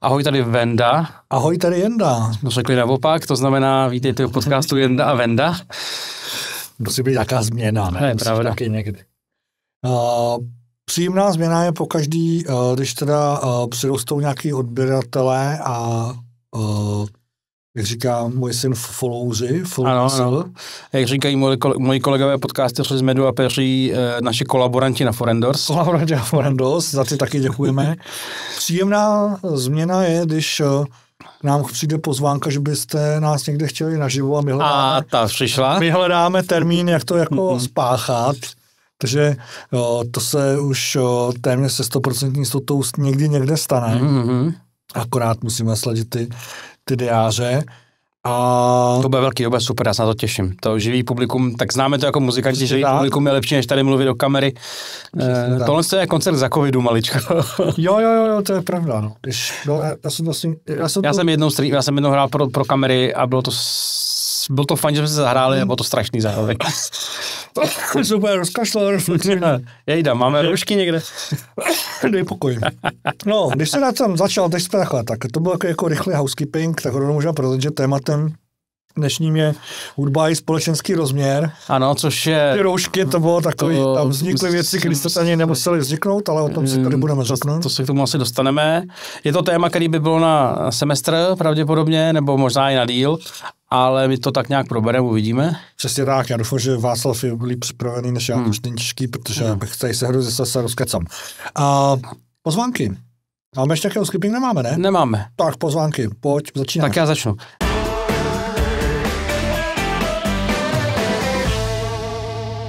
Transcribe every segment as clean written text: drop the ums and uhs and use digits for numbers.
Ahoj, tady Venda. Ahoj, tady Jenda. No řekli naopak, to znamená, vítejte v podcastu Jenda a Venda. Musí být nějaká změna, ne? To je pravda. Taky někdy. Příjemná změna je pokaždý, když teda přirostou nějaký odběratelé a jak říká můj syn, followři. Ano. Jak říkají moji kolegové podcasteři z Medu a Peří, naši kolaboranti na Forendors. Kolaboranti na Forendors, za ty taky děkujeme. Příjemná změna je, když k nám přijde pozvánka, že byste nás někde chtěli naživo a my hledáme termín, jak to jako spáchat. Takže to se už téměř se 100% jistotou někde stane. Mm-hmm. Akorát musíme sledit ty diáře. A to bude velký, to bude super, já se na to těším. To živý publikum, tak známe to jako muzikanti, živý publikum je lepší, než tady mluvit do kamery. Tohle je koncert za covidu, maličko. Jo, to je pravda. No. Já jsem jednou hrál pro kamery a bylo to fajn, že jsme se zahráli, a bylo to strašný zároveň. Super, rozkašlal. Jejda, máme roušky někde. Dej pokoj. No, když se na tom začal, tak to byl jako rychlý housekeeping, tak rovnou můžeme prozradit, že tématem dnešním je hudba i společenský rozměr. Ano, což je... Ty roušky, to bylo takový, tam vznikly věci, které se ani nemuseli vzniknout, ale o tom si tady budeme řeknout. To se k tomu asi dostaneme. Je to téma, který by bylo na semestr pravděpodobně, nebo možná i na díl, ale my to tak nějak probereme, uvidíme. Přesně tak, já doufám, že Václav je líp připravený, než já, už není těžký, protože bych tady se hrozně se rozkecam. Pozvánky. Máme ještě nějakého skipping? Nemáme, ne? Nemáme. Tak, pozvánky, pojď, začínáme. Tak já začnu.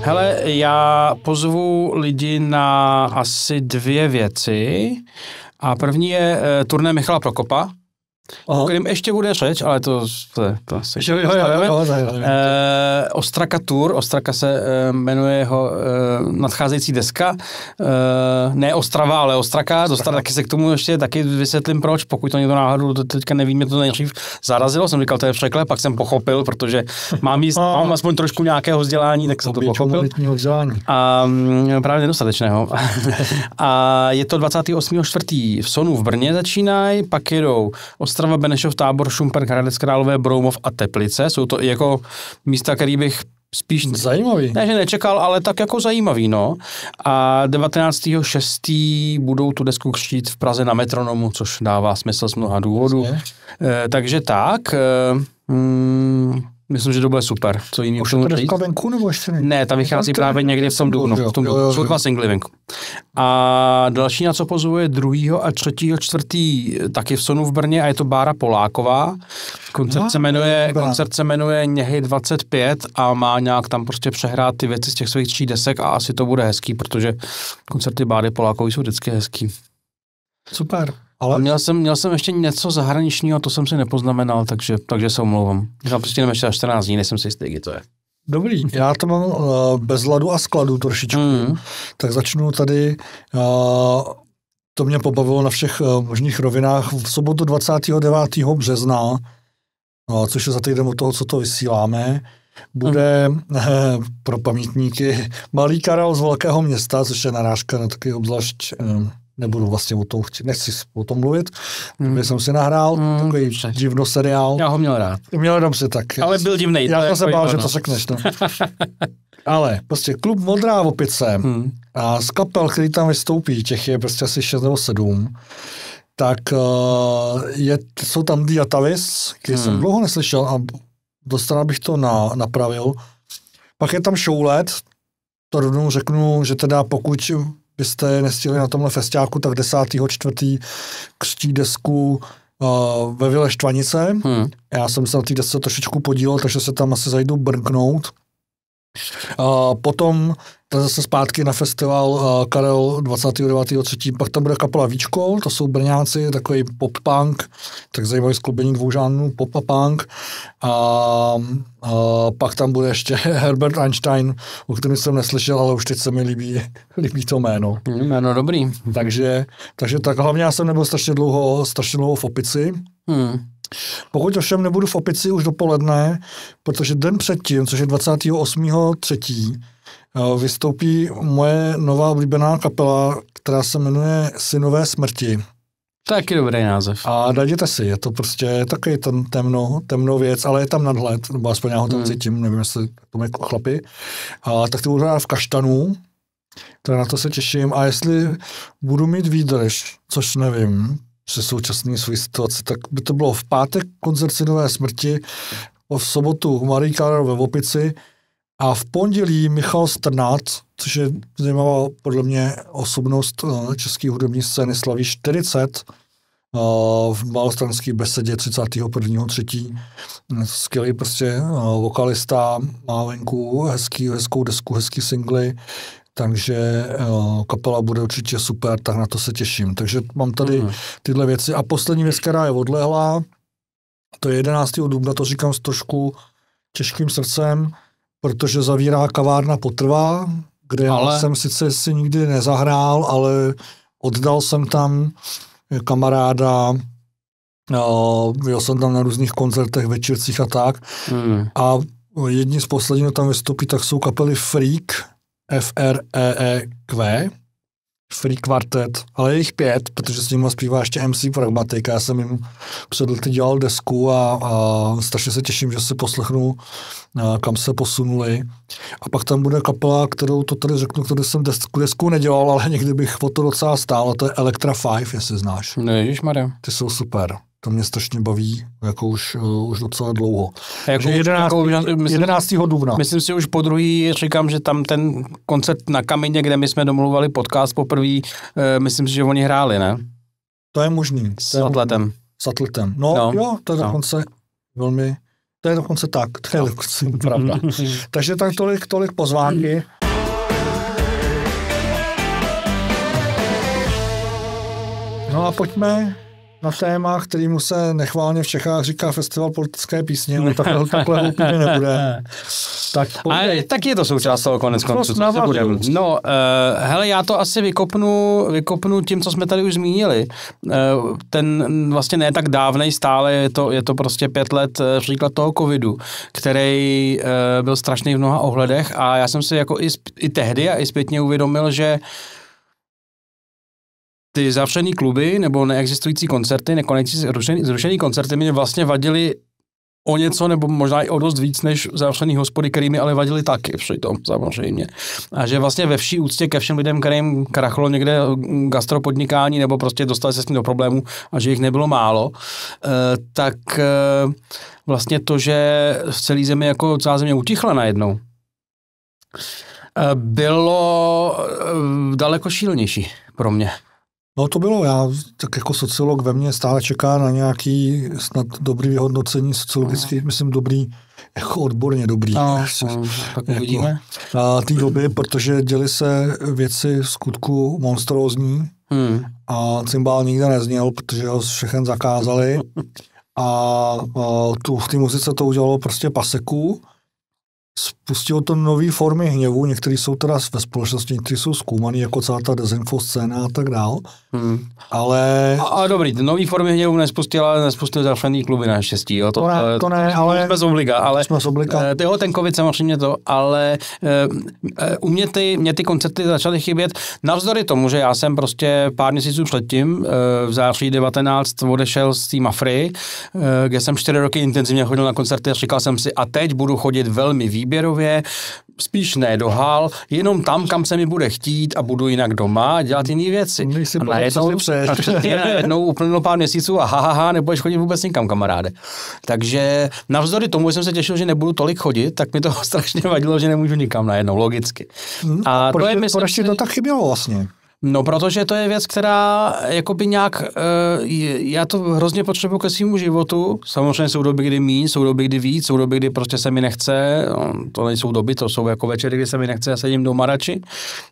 Hele, já pozvu lidi na asi 2 věci. A první je turné Michala Prokopa, o kterém ještě bude řeč, ale to se ještě Ostraka Tour, Ostraka se jmenuje jeho nadcházející deska, ne Ostrava, ale Ostraka, taky se k tomu ještě taky vysvětlím proč, pokud to někdo náhodou teďka neví, mě to nejdřív zarazilo, jsem říkal, to je překlep, pak jsem pochopil, protože mám aspoň trošku nějakého vzdělání, tak jsem to pochopil. A právě nedostatečného. A je to 28.4. v Sonu v Brně začínají, pak jedou Ostrava, Benešov, Tábor, Šumperk, Hradec Králové, Broumov a Teplice. Jsou to i jako místa, který bych spíš... Zajímavý. Ne, že nečekal, ale tak jako zajímavý, no. A 19.6. budou tu desku křtít v Praze na Metronomu, což dává smysl z mnoha důvodů. Takže tak... Myslím, že to bude super. Co jiný už je to deska venku, nebo ještě ne? Ne, ta vychází právě někdy v tom dubnu. Jsou 2 singly venku. A další, na co pozvuje 2. a 3. 4. taky v Sonu v Brně a je to Bára Poláková. Koncert se jmenuje Něhy 25 a má nějak tam prostě přehrát ty věci z těch svých 3 desek a asi to bude hezký, protože koncerty Báry Polákové jsou vždycky hezký. Super. Ale měl jsem ještě něco zahraničního, to jsem si nepoznamenal, takže se omlouvám. Já prostě nevím ještě 14 dní, nejsem si jistý, kdy to je. Dobrý, já to mám bez ladu a skladu trošičku, tak začnu tady, to mě pobavilo na všech možných rovinách. V sobotu 29. března, což je za týden od toho, co to vysíláme, bude pro pamětníky Malý Karel z Velkého Města, což je narážka na taky obzvlášť... Nebudu vlastně nechci o tom mluvit, jsem si nahrál takový divno seriál. Já ho měl rád. Měl dobře tak. Ale byl divnej. Já jsem se bál, že to řekneš. No. Ale prostě klub Modrá opice a z kapel, který tam vystoupí, těch je prostě asi 6 nebo 7, tak jsou tam Diatavis, který jsem dlouho neslyšel a dostal bych to napravil. Pak je tam Showlet, to rovnou řeknu, že teda pokud byste nestihli na tomhle festiáku, tak 10.4. křtí desku ve Vile Štvanice. Já jsem se na té desce trošičku podílel, takže se tam asi zajdu brnknout. Potom zase zpátky na festival Karel 29.3. Pak tam bude kapela Víčko, to jsou Brňáci, takový pop-punk, tak zajímavý skloubení 2 žánrů, pop a punk. A pak tam bude ještě Herbert Einstein, o kterém jsem neslyšel, ale už teď se mi líbí to jméno. Jméno dobrý. Takže tak hlavně já jsem nebyl strašně dlouho v Opici. Pokud ovšem nebudu v Opici už dopoledne, protože den předtím, což je 28.3., vystoupí moje nová oblíbená kapela, která se jmenuje Synové smrti. Taky dobrý název. A najděte si, je to prostě takový ten temno věc, ale je tam nadhled, nebo aspoň já ho tam cítím, nevím, jestli to mají chlapi. Tak to budu hrát v Kaštanu, tak na to se těším. A jestli budu mít výdrž, což nevím, při současné své situaci, tak by to bylo v pátek koncert Synové smrti, v sobotu Marie Carré ve Vopici a v pondělí Michal Strnad, což je zajímavá podle mě osobnost české hudební scény, slaví 40 v Malostranské besedě 31.3. Skvělý prostě vokalista, má venku hezkou desku, hezký singly, takže kapela bude určitě super, tak na to se těším. Takže mám tady tyhle věci. A poslední věc, která je odlehlá, to je 11. dubna, to říkám s trošku těžkým srdcem, protože zavírá kavárna Potrvá, kde jsem sice si nikdy nezahrál, ale oddal jsem tam kamaráda, byl jsem tam na různých koncertech, večercích a tak. A jedni z posledních tam vystoupí, tak jsou kapely Freak, F-R-E-E-Q, Freak Quartet, ale je jich 5, protože s nimi zpívá ještě MC Pragmatic. Já jsem jim před lety dělal desku a strašně se těším, že si poslechnu, kam se posunuli. A pak tam bude kapela, kterou to tady řeknu, kterou jsem desku nedělal, ale někdy bych o to docela stál, a to je Electra 5, jestli znáš. No ježišmarja. Ty jsou super. To mě strašně baví, jako už docela dlouho. Jako 11. dubna. Myslím si už po druhý, říkám, že tam ten koncert na Kamině, kde my jsme domluvali podcast poprvé, myslím si, že oni hráli, ne? To je možný. S Atletem. S Atletem. No. Jo, to je dokonce velmi, to je dokonce tak, to je dokonce pravda. Takže tak tolik pozvánky. No a pojďme na téma, kterýmu se nechválně v Čechách říká Festival politické písně, ale takhle úplně nebude. Tak je to součást toho konec konců. No, hele, já to asi vykopnu tím, co jsme tady už zmínili. Ten vlastně ne tak dávnej stále, je to prostě 5 let příklad toho covidu, který byl strašný v mnoha ohledech a já jsem si jako i tehdy a i zpětně uvědomil, že ty zavřený kluby nebo neexistující koncerty, nekonečně zrušený koncerty mě vlastně vadily o něco, nebo možná i o dost víc, než zavřený hospody, který mi ale vadily taky přitom, samozřejmě. A že vlastně ve vší úctě ke všem lidem, kterým krachlo někde gastropodnikání, nebo prostě dostali se s tím do problému a že jich nebylo málo, tak vlastně to, že v celé zemi jako celá země utichla najednou, bylo daleko šílenější pro mě. No to bylo, já tak jako sociolog ve mně stále čeká na nějaký snad dobrý vyhodnocení sociologický, myslím dobrý, jako odborně dobrý. Tak uvidíme. Té doby, protože děly se věci v skutku monstrózní a cymbál nikde nezněl, protože ho všechen zakázali a v té muzice to udělalo prostě paseku. Spustilo to nové formy hněvu, některý jsou teda ve společnosti, některý jsou zkoumaný, jako celá ta dezinfo scéna a tak dál. Ale... A dobrý, ty nový formy hněvu nespustil zavřený kluby naštěstí, jo? To ne, ale... Jsme z obliga, ten covid samozřejmě to, ale u mě ty koncerty začaly chybět, navzdory tomu, že já jsem prostě pár měsíců předtím, v září 19 odešel z té Mafry, kde jsem 4 roky intenzivně chodil na koncerty a říkal jsem si, a teď budu chodit velmi výběrově, spíš ne do hal, jenom tam, kam se mi bude chtít a budu jinak doma dělat jiné věci. Najednou uplynulo pár měsíců a nebudeš chodit vůbec nikam, kamaráde. Takže navzdory tomu, že jsem se těšil, že nebudu tolik chodit, tak mi to strašně vadilo, že nemůžu nikam najednou, logicky. A proč ti to tak chybělo vlastně? No, protože to je věc, která jakoby nějak, já to hrozně potřebuji ke svému životu. Samozřejmě jsou doby, kdy míň, jsou doby, kdy víc, jsou doby, kdy prostě se mi nechce, to nejsou doby, to jsou jako večery, kdy se mi nechce, já sedím doma radši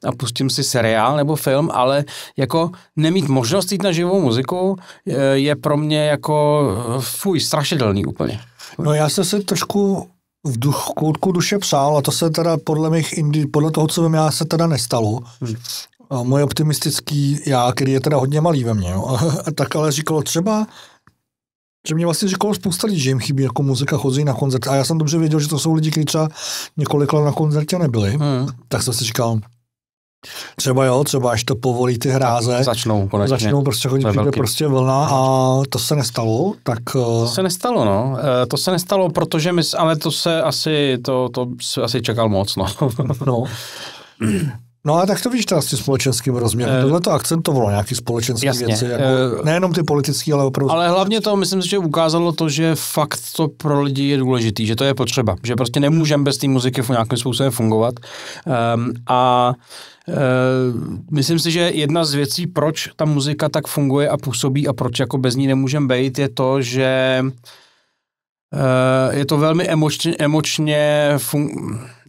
a pustím si seriál nebo film, ale jako nemít možnost jít na živou muziku je pro mě jako strašidelný úplně. No já jsem si trošku v koutku duše přál a to se teda podle toho, co vím, já se teda nestalo. Moje optimistický já, který je teda hodně malý ve mně, tak ale říkalo třeba, že mě vlastně říkalo spousta lidí, že jim chybí jako muzika, chodí na koncert a já jsem dobře věděl, že to jsou lidi, kteří třeba několik let na koncertě nebyli, tak jsem si říkal, Třeba až to povolí ty hráze. Začnou konečně. Začnou prostě chodit, přijde prostě vlna a to se nestalo, tak... To se nestalo, no. To se nestalo, protože ale to se asi čekal moc, no. No a tak to víš teda s tím společenským rozměrem. Tohle to akcentovalo nějaký společenský věci. Jako, nejenom ty politický, ale opravdu... Ale hlavně to, myslím si, že ukázalo to, že fakt to pro lidi je důležitý, že to je potřeba. Že prostě nemůžeme bez té muziky nějakým způsobem fungovat. Myslím si, že jedna z věcí, proč ta muzika tak funguje a působí a proč jako bez ní nemůžeme být, je to, že je to velmi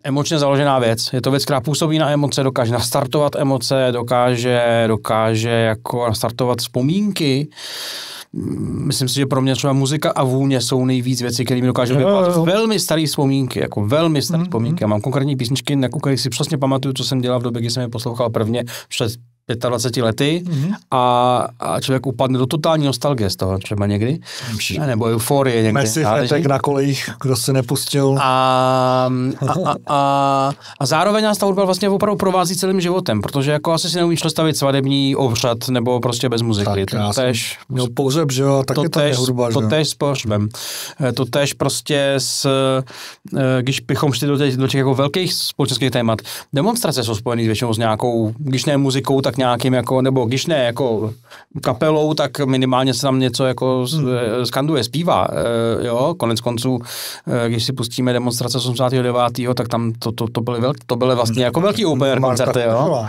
emočně založená věc. Je to věc, která působí na emoce, dokáže nastartovat emoce, dokáže jako nastartovat vzpomínky. Myslím si, že pro mě třeba muzika a vůně jsou nejvíc věci, které mi dokážou vypadat velmi staré vzpomínky, jako velmi staré vzpomínky. Já mám konkrétní písničky, na kterých si přesně pamatuju, co jsem dělal v době, kdy jsem je poslouchal prvně před 25 lety a člověk upadne do totální nostalgie z toho třeba někdy, nebo euforie někdy. Messi Fretek na kolejích, kdo se nepustil. A zároveň nás ta hudba vlastně opravdu provází celým životem, protože jako asi si neumíš představit svadební obřad nebo prostě bez muziky. No pohřeb, že jo, taky to je hudba, že jo. To též s pohřbem. To též prostě když bychom šli do těch jako velkých společenských témat, demonstrace jsou spojený většinou s nějakou, když ne muzikou, tak nějakým jako, nebo když ne jako kapelou, tak minimálně se tam něco jako skanduje, zpívá, jo, konec konců, když si pustíme demonstrace 89., tak tam to byly vlastně jako velký open koncerty, jo.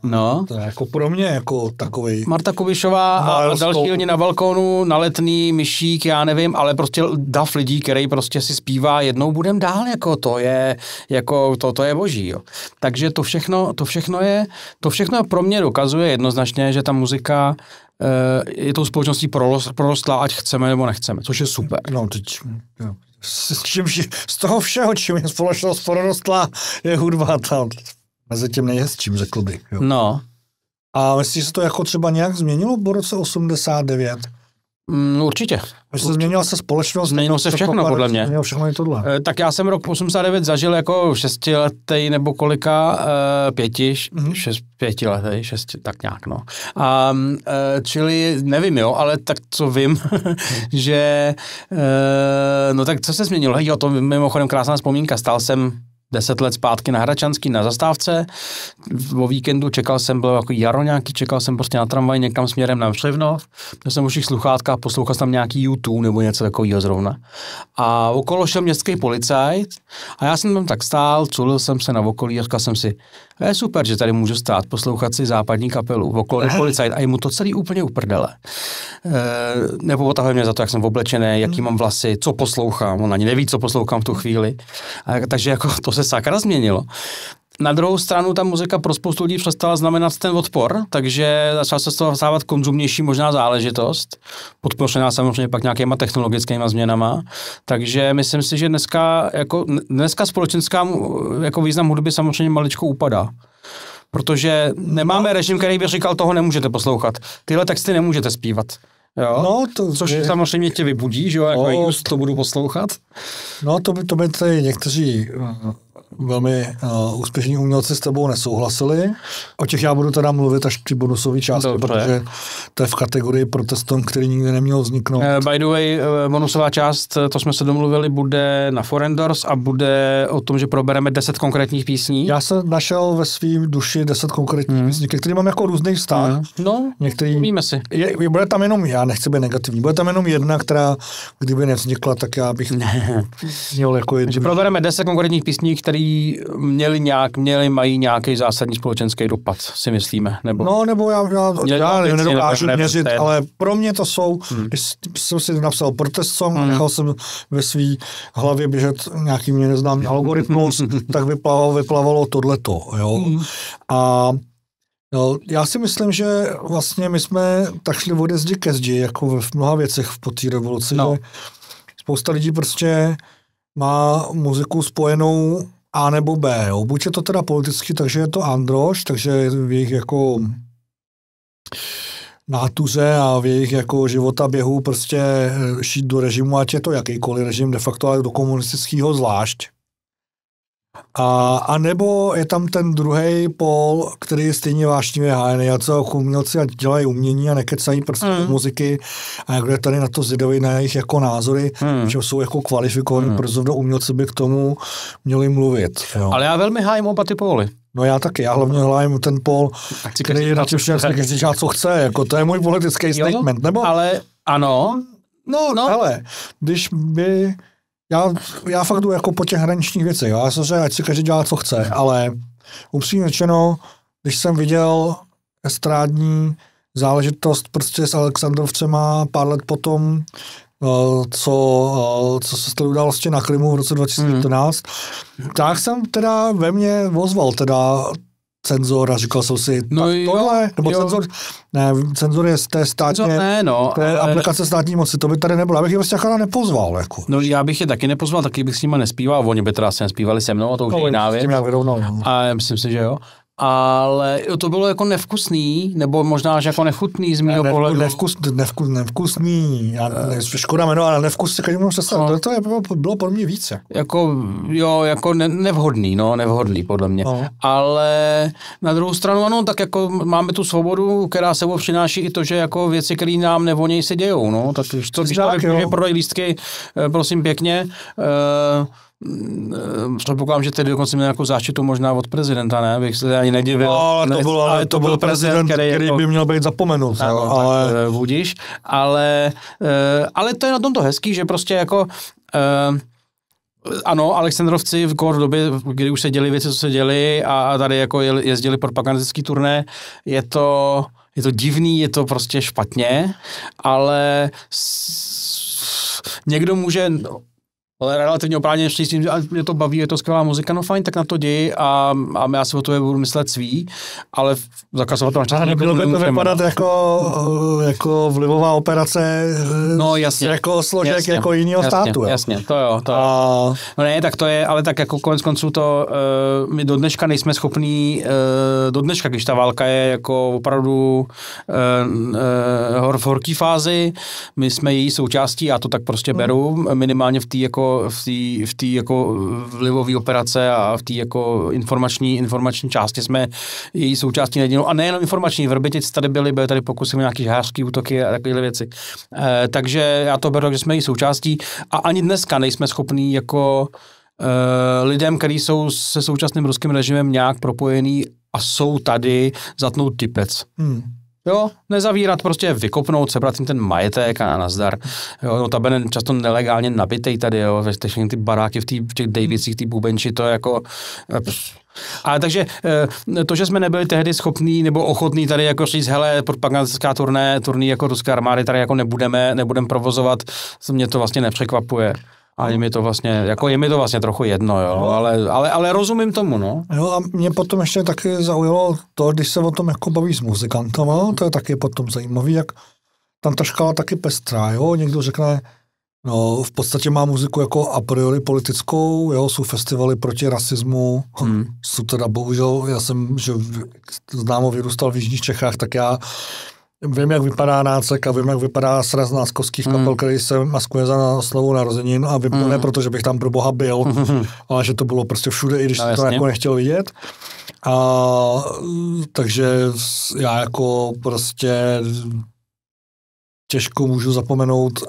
No. To je jako pro mě jako takovej. Marta Kubišová a další lidi na balkónu, na Letný, Myšík, já nevím, ale prostě dav lidí, který prostě si zpívá jednou budem dál, jako to je, jako to je boží, jo. Takže to všechno je pro mě dokazuje jednoznačně, že ta muzika je tou společností prorostla, ať chceme nebo nechceme, což je super. No teď, jo. Z toho všeho, čím je společnost prorostla, je hudba tam. Mezi tím nejhezčím, řekl bych. Jo. No. A myslíš, že se to jako třeba nějak změnilo po roce 89? Určitě. Když se změnila se společnost? Změnilo se všechno, podle mě. Změnilo všechno i tohle. Tak já jsem rok 89 zažil jako 6letý nebo kolika, 5letý, 6, tak nějak, no. Čili nevím, jo, ale tak co vím, že, no tak co se změnilo? Jo, to mimochodem krásná vzpomínka, stál jsem 10 let zpátky na Hradčanský na zastávce, o víkendu bylo jako jaro nějaký, čekal jsem prostě na tramvaj někam směrem na Vševnov, měl jsem už sluchátka, poslouchal jsem tam nějaký YouTube nebo něco takového zrovna. A okolo šel městský policajt a já jsem tam tak stál, culil jsem se na okolí a říkal jsem si, je super, že tady můžu stát, poslouchat si západní kapelu, okolo je policajt a je mu to celý úplně uprdele. Nebo otahuje mě za to, jak jsem oblečený, jaký mám vlasy, co poslouchám, on ani neví, co poslouchám v tu chvíli. Takže jako to se sakra změnilo. Na druhou stranu ta muzika pro spoustu lidí přestala znamenat ten odpor, takže začala se z toho stávat konzumnější možná záležitost, podpořená samozřejmě pak nějakýma technologickými změnama, takže myslím si, že dneska společenská jako význam hudby samozřejmě maličko upadá. Protože nemáme režim, který by říkal, toho nemůžete poslouchat. Tyhle texty nemůžete zpívat. Jo? No, což samozřejmě tě vybudí, že jo, jako just to budu poslouchat. No, to by tady někteří velmi úspěšní umělci s tebou nesouhlasili. O těch já budu teda mluvit až při bonusové části, protože to je v kategorii protestom, který nikdy neměl vzniknout. By the way, bonusová část, to jsme se domluvili, bude na Forendors a bude o tom, že probereme 10 konkrétních písní. Já jsem našel ve svým duši 10 konkrétních písní, které mám jako různý vztah. No, víme si. Bude tam jenom, já nechci být negativní, bude tam jenom jedna, která kdyby nevznikla, tak já bych měl jako jednu. Probereme 10 konkrétních písní, které mají nějaký zásadní společenský dopad, si myslíme. Nebo já nedokážu měřit, ale pro mě to jsou, když jsem si napsal protest song, nechal jsem ve svý hlavě běžet nějaký mě neznámý algoritmus, tak vyplavalo tohleto. Jo? A já si myslím, že vlastně my jsme tak šli ode zdi ke zdi, jako v mnoha věcech po té revoluci, že spousta lidí prostě má muziku spojenou A nebo B. Jo. Buď je to teda politicky, takže je to androž, takže v jejich jako nátuře a v jejich jako života běhu prostě šít do režimu, ať je to jakýkoliv režim, de facto ale do komunistického zvlášť. A nebo je tam ten druhý pól, který je stejně vášnivě hájený, a co umělci dělají umění a nekecají prostě muziky, a kdo je tady na to zvědavý na jejich jako názory, že jsou jako kvalifikovaní, protože umělci by k tomu měli mluvit. Jo. Ale já velmi hájím oba ty póly. No já taky, já hlavně hájím ten pól, který je na tím, že každý dělá, co chce, jako to je můj politický statement, nebo? Ale ano. No, hele, když by... Já fakt jdu jako po těch hraničních věcech, já jsem řekl, ať si každý dělá, co chce, ale upřímně řečeno, když jsem viděl estrádní záležitost prostě s Alexandrovcema pár let potom, co se stalo události na Krymu v roce 2014, tak jsem teda ve mně ozval teda cenzor a říkal jsem si, tohle, nebo cenzor je z té státně, té aplikace státní moci, to by tady nebylo, abych je vlastně nepozval. Jako. No já bych je taky nepozval, taky bych s nima nespíval, oni by teda asi nespívali se mnou, a to už je jiná věc. A myslím si, že jo. Ale to bylo jako nevkusný, nebo možná, že jako nechutný z mýho pohledu. Nevkusný, škoda jméno, ale nevkusný, každý můžu představit, to bylo pro mě více. Jako nevhodný podle mě. No. Ale na druhou stranu, ano, tak jako máme tu svobodu, která sebou přináší i to, že jako věci, které nám nevonějí, se dějou, no, tak když to prodají lístky, prosím pěkně, předpokládám, že tedy dokonce měl nějakou záštitu možná od prezidenta, ne? Bych se ani nedivil. No, ale to byl prezident, který by měl být zapomenut. Budíš. Ale to je na tom to hezký, že prostě jako ano, Alexandrovci v době, kdy už se děli věci, co se děli, a tady jako jezdili propagandistický turné, je to divný, je to prostě špatně, ale někdo může... Ale relativně oprávněně s tím, že mě to baví, je to skvělá muzika, no fajn, tak na to děj a já si o to budu myslet svý, ale zakazovat to naštěstí. Nebylo by to vypadat jako vlivová operace, no, jasně, jako složek jasně, jako jiného státu. Jasně, to jo. No ne, tak to je, ale tak jako konec konců to, my do dneška nejsme schopní, do dneška, když ta válka je jako opravdu v horký fázi, my jsme její součástí, já to tak prostě beru, minimálně v té jako vlivové operace a v té jako informační části jsme její součástí nedělou. A nejenom informační, Vrbětic tady byly tady pokusy o nějaký žhářský útoky a takovéhle věci. Takže já to beru, že jsme její součástí a ani dneska nejsme schopní jako lidem, kteří jsou se současným ruským režimem nějak propojený a jsou tady, zatnout typec. Jo, nezavírat, prostě vykopnout, sebrat jim ten majetek a nazdar. Jo, notabene často nelegálně nabitej tady, jo, všechny ty baráky v těch Davicích, ty bubenči, to je jako... Ale takže to, že jsme nebyli tehdy schopní nebo ochotní tady jako říct, hele, propagandistická turný jako ruské armády tady jako nebudeme provozovat, mě to vlastně nepřekvapuje. A je mi to vlastně trochu jedno, jo, ale rozumím tomu, no. Jo, a mě potom ještě taky zaujalo to, když se o tom jako baví s muzikantama, to je taky potom zajímavý, jak tam ta škála taky pestrá, jo, někdo řekne, no, v podstatě má muziku jako a priori politickou, jo, jsou festivaly proti rasismu, jsou teda bohužel, já jsem, že známo vyrůstal v jižních Čechách, tak já vím, jak vypadá nácek a vím, jak vypadá sraz náskovských kapel, který se maskuje za oslavu narozenin a vím to ne proto, že bych tam pro boha byl, ale že to bylo prostě všude, i když to jako nechtěl vidět. Takže já jako prostě těžko můžu zapomenout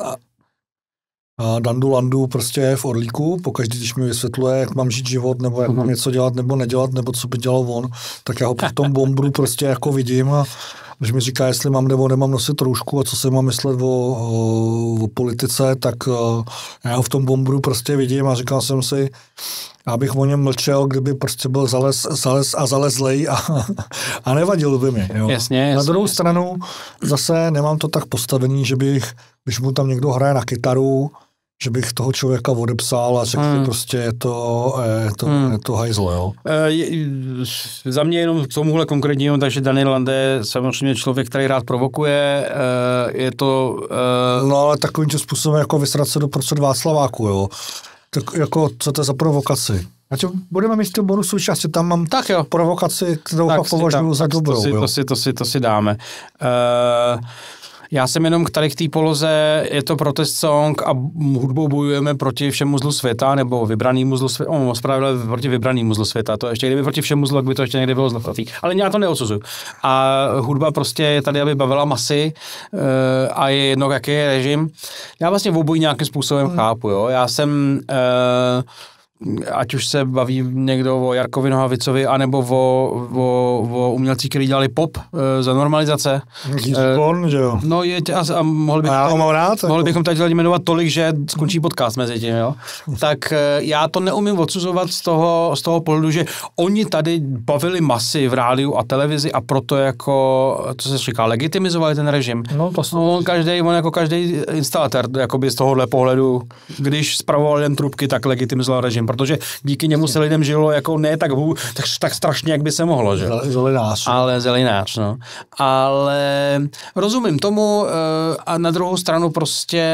Dandu Landu prostě v Orlíku, pokaždý, když mi vysvětluje, jak mám žít život, nebo jak mám něco dělat, nebo nedělat, nebo co by dělal on, tak já ho v tom bombru prostě jako vidím a když mi říká, jestli mám nebo nemám nosit roušku a co si mám myslet o politice, tak já ho v tom bombru prostě vidím a říkal jsem si, abych o něm mlčel, kdyby prostě byl zalezlej a nevadil by mi. Jo. Jasně. Na druhou stranu zase nemám to tak postavený, že bych, když mu tam někdo hraje na kytaru, že bych toho člověka odepsal a řekl, že prostě je to hajzl, jo. Za mě jenom k tomuhle konkrétnímu, takže Daniel Lande je samozřejmě člověk, který rád provokuje, je to... No ale takovým způsobem jako vysrat se do procent Václaváku, jo. Tak jako, co to je za provokaci? Budeme mít v bonusu části, tam mám provokaci, kterou považuji za dobrou. To si dáme. Já jsem jenom k tady k té poloze, je to protest song a hudbou bojujeme proti všemu zlu světa, nebo vybranému zlu světa, proti vybranému zlu světa, to ještě kdyby proti všemu zlu, tak by to ještě někdy bylo zlatý. Ale já to neodsuzuju. A hudba prostě je tady, aby bavila masy a je jedno, jaký je režim. Já vlastně obojí nějakým způsobem chápu, jo. Já jsem ať už se baví někdo o Jarkovi Nohavicovi, anebo o umělcích, kteří dělali pop za normalizace. Born, že jo? No a mohli bychom tady jmenovat tolik, že skončí podcast mezi tím, jo. Tak já to neumím odsuzovat z toho pohledu, že oni tady bavili masy v rádiu a televizi a proto jako, co se říká, legitimizovali ten režim. No, to on jako každý instalatér, jakoby z tohohle pohledu, když spravoval lidem trubky, tak legitimizoval režim, protože díky němu se lidem žilo jako ne tak strašně, jak by se mohlo, že? Zelinář. Ale zelinář, no. Ale rozumím tomu a na druhou stranu prostě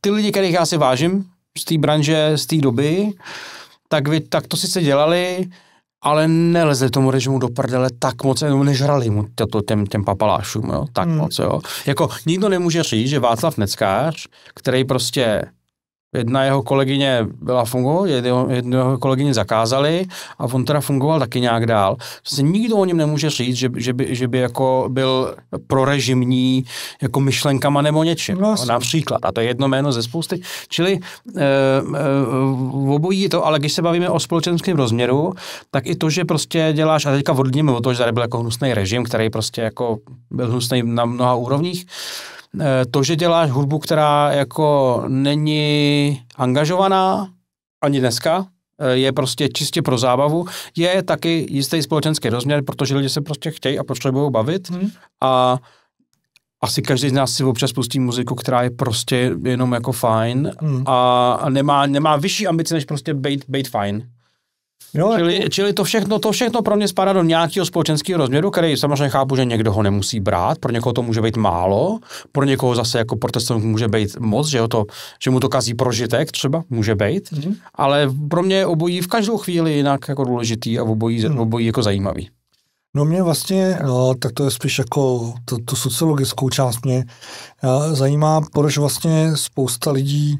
ty lidi, kterých já si vážím z té branže, z té doby, tak to sice dělali, ale nelezli tomu režimu do prdele tak moc, nežrali mu těm papalášům, jo, tak moc, jo. Jako nikdo nemůže říct, že Václav Neckář, který prostě jedna jeho kolegyně byla jednu jeho kolegyně zakázali a on teda fungoval taky nějak dál. Se nikdo o něm nemůže říct, že by jako byl prorežimní jako myšlenkama nebo něčím. No, například. A to je jedno jméno ze spousty. Čili obojí to, ale když se bavíme o společenském rozměru, tak i to, že prostě děláš, a teďka odlíme o to, že tady byl jako hnusný režim, který prostě jako byl hnusný na mnoha úrovních, to, že děláš hudbu, která jako není angažovaná ani dneska, je prostě čistě pro zábavu, je taky jistý společenský rozměr, protože lidi se prostě chtějí a potřebují bavit a asi každý z nás si občas pustí muziku, která je prostě jenom jako fajn a nemá vyšší ambice, než prostě být fajn. Jo, čili to všechno pro mě spadá do nějakého společenského rozměru, který samozřejmě chápu, že někdo ho nemusí brát, pro někoho to může být málo, pro někoho zase jako protestant může být moc, že mu to kazí prožitek třeba, může být, ale pro mě obojí v každou chvíli jinak jako důležitý a obojí jako zajímavý. No mě vlastně, tak to je spíš jako tu sociologickou část mě zajímá, proč vlastně spousta lidí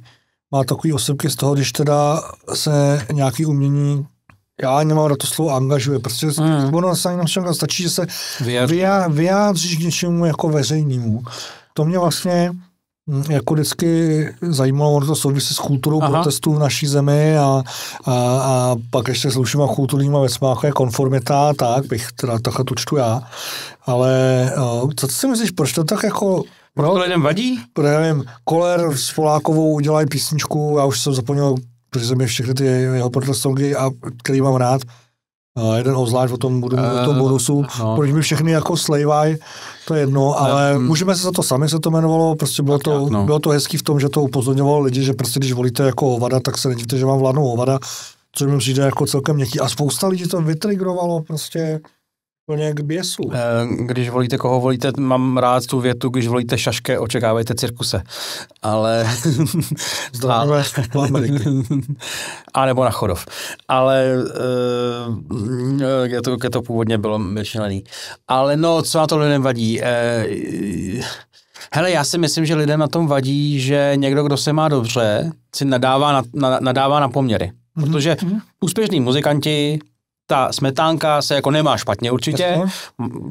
má takový osebky z toho, když teda se nějaký umění, já nemám na to slovo angažuje, prostě ono se jenom stačí, že se vyjádříš k něčemu jako veřejnému. To mě vlastně jako vždycky zajímalo, ono to souvisí s kulturou protestů v naší zemi a pak ještě s dalšíma kulturníma věcma, jako je konformita, tak bych teda takhle to čtu já. Ale co si myslíš, proč to tak jako... To lidem vadí? Nevím, Koller s Polákovou udělají písničku, já už jsem zapomněl, protože jsem je všechny ty jeho protestongy, který mám rád. Jeden ozvlášť o tom bonusu, proč mi všechny jako slejvají, to je jedno, ale můžeme se za to sami, se to jmenovalo, prostě bylo to hezký v tom, že to upozorňovalo lidi, že prostě když volíte jako hovada, tak se nedívte, že vám vládnou hovada, což mi přijde jako celkem měkký. A spousta lidí to vytrigrovalo prostě úplně k běsu. Když volíte, koho volíte, mám rád tu větu, když volíte Šaške, očekávejte cirkuse. Ale... Zdravíme do Ameriky. A nebo na Chodov. Ale je to původně bylo myšlený. Ale no, co na to lidem vadí? Hele, já si myslím, že lidem na tom vadí, že někdo, kdo se má dobře, si nadává na poměry. Protože úspěšní muzikanti, ta smetánka se jako nemá špatně určitě,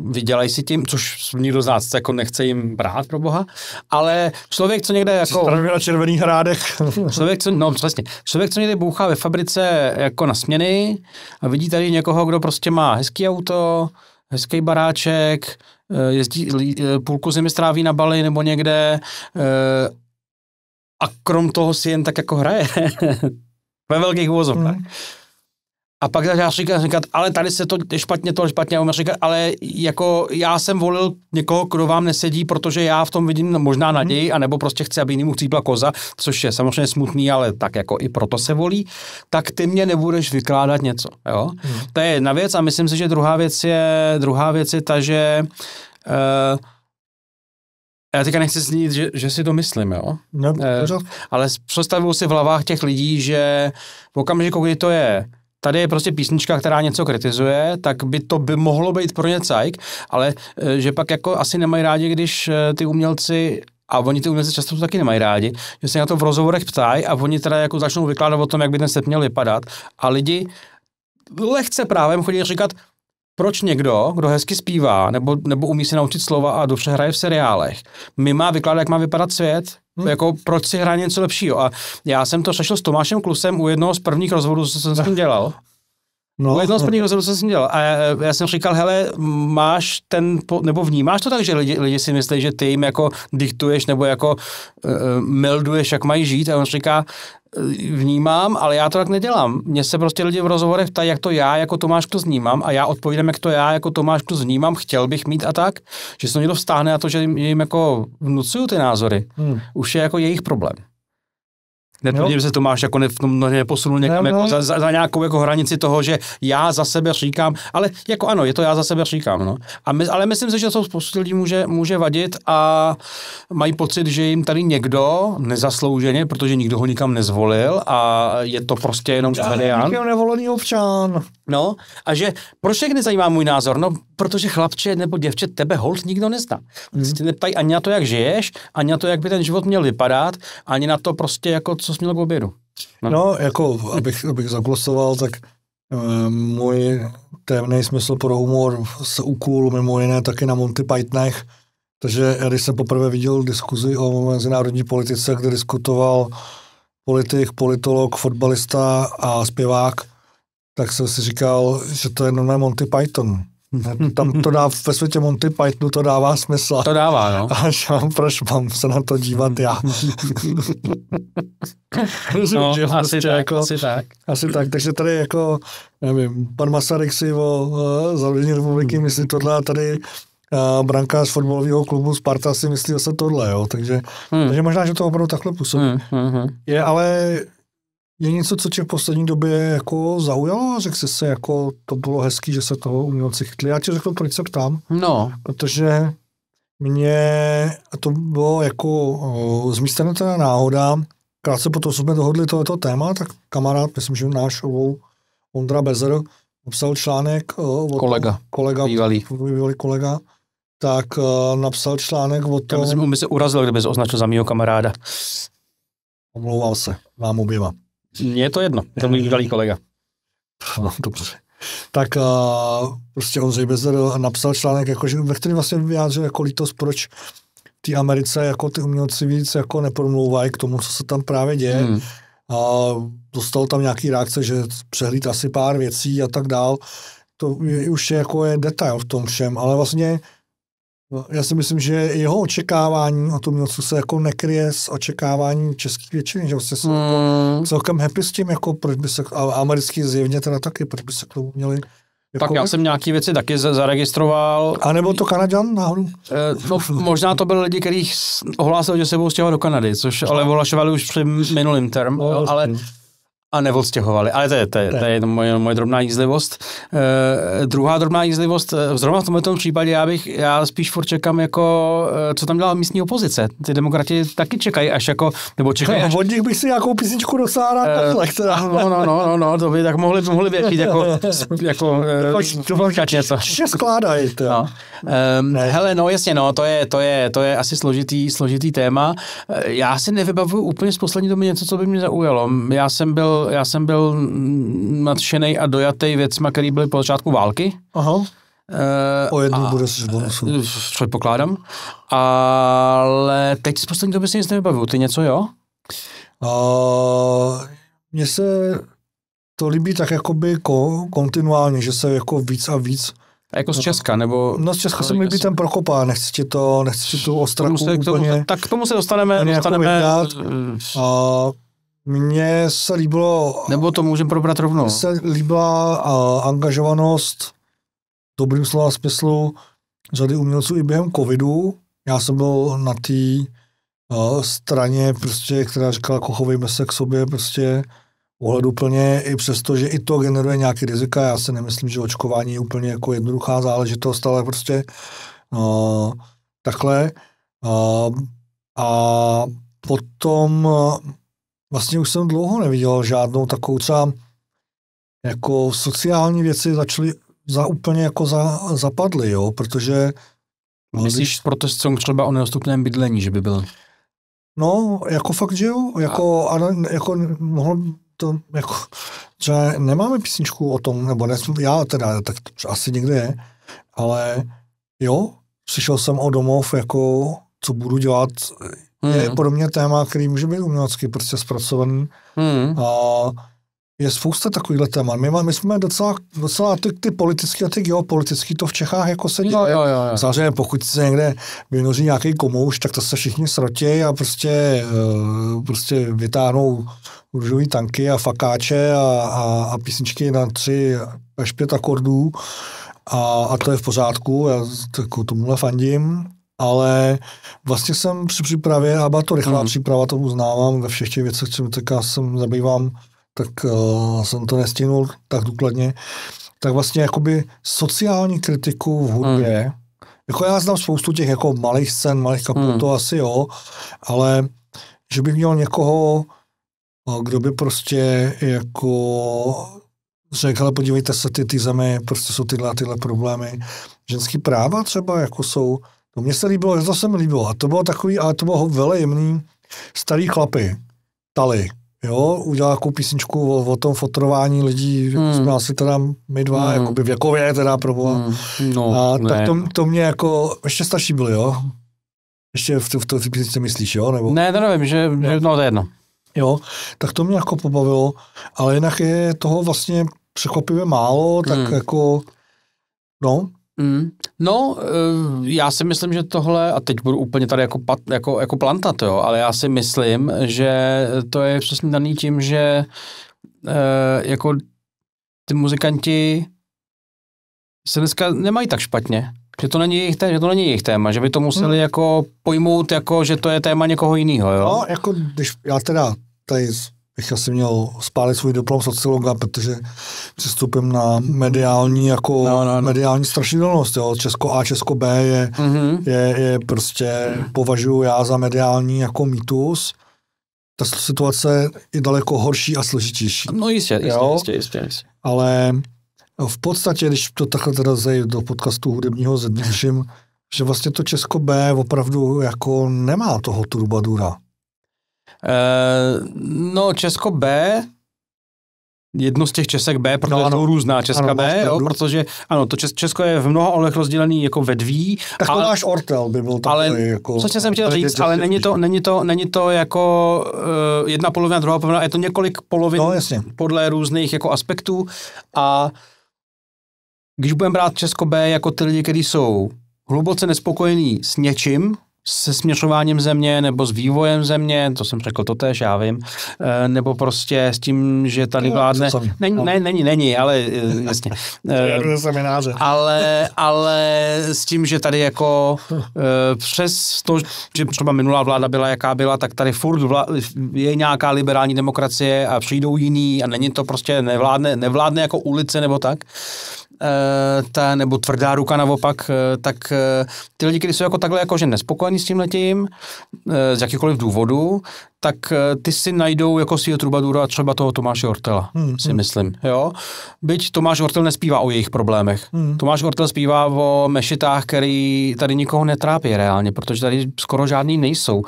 vydělají si tím, což nikdo z nás jako nechce jim brát, pro boha, ale člověk, co někde jako... na červených hrádech. Člověk, co někde bouchá ve fabrice jako na směny a vidí tady někoho, kdo prostě má hezký auto, hezký baráček, jezdí, půlku zimy stráví na Bali nebo někde a krom toho si jen tak jako hraje ve velkých uvozovkách. A pak já říkat, ale tady se to špatně, a on říká, ale jako já jsem volil někoho, kdo vám nesedí, protože já v tom vidím možná naději, anebo prostě chci, aby jinému chcípla koza, což je samozřejmě smutný, ale tak jako i proto se volí, tak ty mě nebudeš vykládat něco, jo. To je jedna věc a myslím si, že druhá věc je ta, že já teďka nechci snít, že si to myslím, jo. No, ale představuju si v hlavách těch lidí, že v okamžiku, kdy to je tady je prostě písnička, která něco kritizuje, tak by mohlo být pro ně cajk, ale že pak jako asi nemají rádi, když ty umělci, a oni ty umělci často to taky nemají rádi, že se na to v rozhovorech ptají a oni teda jako začnou vykládat o tom, jak by ten set měl vypadat a lidi lehce právem chodí říkat, proč někdo, kdo hezky zpívá, nebo umí si naučit slova a dobře hraje v seriálech, mi má vykládat, jak má vypadat svět, jako proč si hraje něco lepšího. A já jsem to řešil s Tomášem Klusem u jednoho z prvních rozhovorů, co jsem s ním dělal. U jednoho z prvních rozhovorů, co jsem s ním dělal. A já jsem říkal, hele, máš nebo vnímáš to tak, že lidi si myslí, že ty jim jako diktuješ, nebo jako melduješ, jak mají žít. A on říká, vnímám, ale já to tak nedělám. Mně se prostě lidi v rozhovorech ptají, jak to já jako Tomáš Klus vnímám a já odpovídám, jak to já jako Tomáš Klus vnímám, chtěl bych mít a tak, že se to někdo vztáhne na to, že jim jako vnucuju ty názory. Už je jako jejich problém. Netvrdím, že se Tomáš jako neposunul někam jako za nějakou jako hranici toho, že já za sebe říkám, ale jako ano, je to já za sebe říkám, no. Ale myslím si, že to spoustu lidí může vadit a mají pocit, že jim tady někdo nezaslouženě, protože nikdo ho nikam nezvolil a je to prostě jenom variant. Já nevolený občan. No, a že proč všechny zajímá můj názor? No, protože chlapče nebo děvče tebe holt nikdo nezná. Si tě neptají ani na to, jak žiješ, ani na to, jak by ten život měl vypadat, ani na to prostě jako co jsi měl k obědu. No jako, abych zaglosoval, tak můj témnej smysl pro humor se ukul mimo jiné taky na Monty Pythonech, takže když jsem poprvé viděl diskuzi o mezinárodní politice, kde diskutoval politik, politolog, fotbalista a zpěvák, tak jsem si říkal, že to je normálně Monty Python. Tam to dá, ve světě Monty Pythonu to dává smysl. To dává, no. A proč mám se na to dívat já? No, asi tak. Takže tady jako, nevím, pan Masaryk si o založení republiky myslí tohle a tady brankář fotbalového klubu Sparta si myslí zase tohle, jo. Takže možná, že to opravdu takhle působí. Je něco, co tě v poslední době jako zaujalo a řekl jsi se, jako to bylo hezký, že se toho umělci chytli. Já ti řeknu, proč se ptám. No. Protože to bylo jako z místa teda náhoda. Krátce potom jsme dohodli tohleto téma, tak kamarád, myslím, že náš Ondra Bezer, napsal článek. Kolega, bývalý kolega. Tak napsal článek o tom. Já by se urazil, kdyby se označil za mýho kamaráda. Omlouvám se, vám oběma. Mně je to jedno, je to můj bývalý kolega. No, dobře. Tak prostě Ondřej Bezer napsal článek, jakože, ve kterém vlastně vyjádřil jako lítost, proč ty Americe jako ty umělci víc jako nepromlouvají k tomu, co se tam právě děje. A dostal tam nějaký reakce, že přehlíd asi pár věcí a tak dál. To už je detail v tom všem, ale vlastně já si myslím, že jeho očekávání o tom umělců se jako nekryje s očekáváním české většiny, že vlastně jsou celkem happy s tím, jako proč by se, a americký zjevně teda taky, proč by se k tomu měli. Jako, tak já jsem nějaký věci taky zaregistroval. A nebo to Kanaďan náhodou? No, možná to byli lidi, kteří ohlásili, že se budou stěhovat do Kanady, což ale ohlašovali už při minulým term, ale a neodstěhovali. Ale to je moje drobná jízlivost. Druhá drobná jízlivost, zrovna v tomto případě já spíš furt čekám, jako, co tam dělá místní opozice. Ty demokrati taky čekají až jako, nebo čekají až... Od nich bych si nějakou písničku dosáhla. No, to by tak mohli vědět jako něco. Že skládají to. No. Hele, no jasně, no, to je asi složitý téma. Já si nevybavuju úplně z poslední doby něco, co by mě zaujalo. Já jsem byl nadšenej a dojatý věcma, které byly po začátku války. Aha. O jednu bude si z bonusu. Předpokládám. Ale teď z poslední doby si nic nevybavuju. Ty něco, jo? Mně se to líbí tak jakoby kontinuálně, že se jako víc a víc. A jako z Česka, nebo... No z Česka se mi líbí ten Prokopá, nechci ti tu ostraku úplně... Tak k tomu se dostaneme. Mně se líbilo... Nebo to můžeme probrat rovnou. Mně se líbila angažovanost v dobrým slova smyslu řady umělců i během covidu. Já jsem byl na té straně, prostě, která říkala, jako chovejme se k sobě prostě ohleduplně, i přesto, že i to generuje nějaký rizika. Já si nemyslím, že očkování je úplně jako jednoduchá záležitost, ale prostě takhle. A potom vlastně už jsem dlouho neviděl žádnou takovou třeba jako sociální věci začaly úplně jako zapadly, jo, protože... Myslíš protest song třeba o nedostupném bydlení, že by byl? No, jako fakt, že jo, jako mohl to, jako, že nemáme písničku o tom, nebo já teda, tak to asi někde je, ale jo, slyšel jsem o domov, jako, co budu dělat, je pro mě téma, který může být umělecky prostě zpracovaný a je spousta takovýchhle témat. My jsme docela ty politický a ty geopolitický to v Čechách jako se děje. Jo. Samozřejmě pokud se někde vynoří nějaký komouš, tak to se všichni srotějí a prostě vytáhnou růžový tanky a fakáče a písničky na 3 až 5 akordů a to je v pořádku, já tomuhle fandím, ale vlastně jsem při přípravě, a byla to rychlá příprava, to uznávám, ve všech těch věcech, čím teďka jsem zabývám, tak jsem to nestihnul tak důkladně, tak vlastně jakoby sociální kritiku v hudbě, jako já znám spoustu těch jako malých scén, malých kapel, to asi jo, ale že bych měl někoho, kdo by prostě jako řekl, ale podívejte se, ty zemi, prostě jsou tyhle problémy. Ženský práva třeba jako jsou, to mně se líbilo, to se mi líbilo, a to bylo takový, ale to bylo velmi starý chlapy, Tali, jo, udělal takovou písničku o tom fotrování lidí, jsme asi teda my dva, jakoby věkově teda proboha. A tak to mě jako, ještě starší byli, jo? Ještě v té písničce myslíš, jo? Nebo? Ne, to nevím, že no to je jedno. Jo, tak to mě jako pobavilo, ale jinak je toho vlastně překvapivě málo, tak jako, no. No, já si myslím, že tohle, a teď budu úplně tady jako plantat, jo, ale já si myslím, že to je přesně daný tím, že jako ty muzikanti se dneska nemají tak špatně, že to není jejich téma, že by to museli jako pojmout, jako, že to je téma někoho jiného, jo? No, jako když já teda tady bych asi měl spálit svůj diplom sociologa, protože přistupím na mediální jako mediální strašidelnost, jo. Česko A, Česko B je prostě považuji já za mediální jako mýtus. Ta situace je daleko horší a složitější. No jistě. Ale v podstatě, když to takhle teda zajít do podcastu hudebního zedníším, že vlastně to Česko B opravdu jako nemá toho trubadura. No Česko B, jedno z těch Českek B, protože jsou různá Česka B, jo, protože ano, to Česko je v mnoha ohledech rozdělený jako ve dví. Tak to náš Ortel by byl takový. Ale jako, co jsem chtěl říct, ale není to jako jedna polovina, druhá polovina, je to několik polovin podle různých jako aspektů a když budeme brát Česko B jako ty lidi, kteří jsou hluboce nespokojení s něčím, se směřováním země nebo s vývojem země, to jsem řekl totéž, já vím, nebo prostě s tím, že tady vládne... Není, ale jasně. Ale s tím, že tady jako přes to, že třeba minulá vláda byla jaká byla, tak tady furt je nějaká liberální demokracie a přijdou jiný a není to prostě nevládne jako ulice nebo tak. Nebo tvrdá ruka naopak, tak ty lidi, kteří jsou jako takhle jakože nespokojení s tímhletím, z jakýkoliv důvodu, tak ty si najdou jako svýho trubadura třeba toho Tomáše Ortela, si myslím, jo. Byť Tomáš Ortel nespívá o jejich problémech. Tomáš Ortel zpívá o mešitách, který tady nikoho netrápí reálně, protože tady skoro žádný nejsou.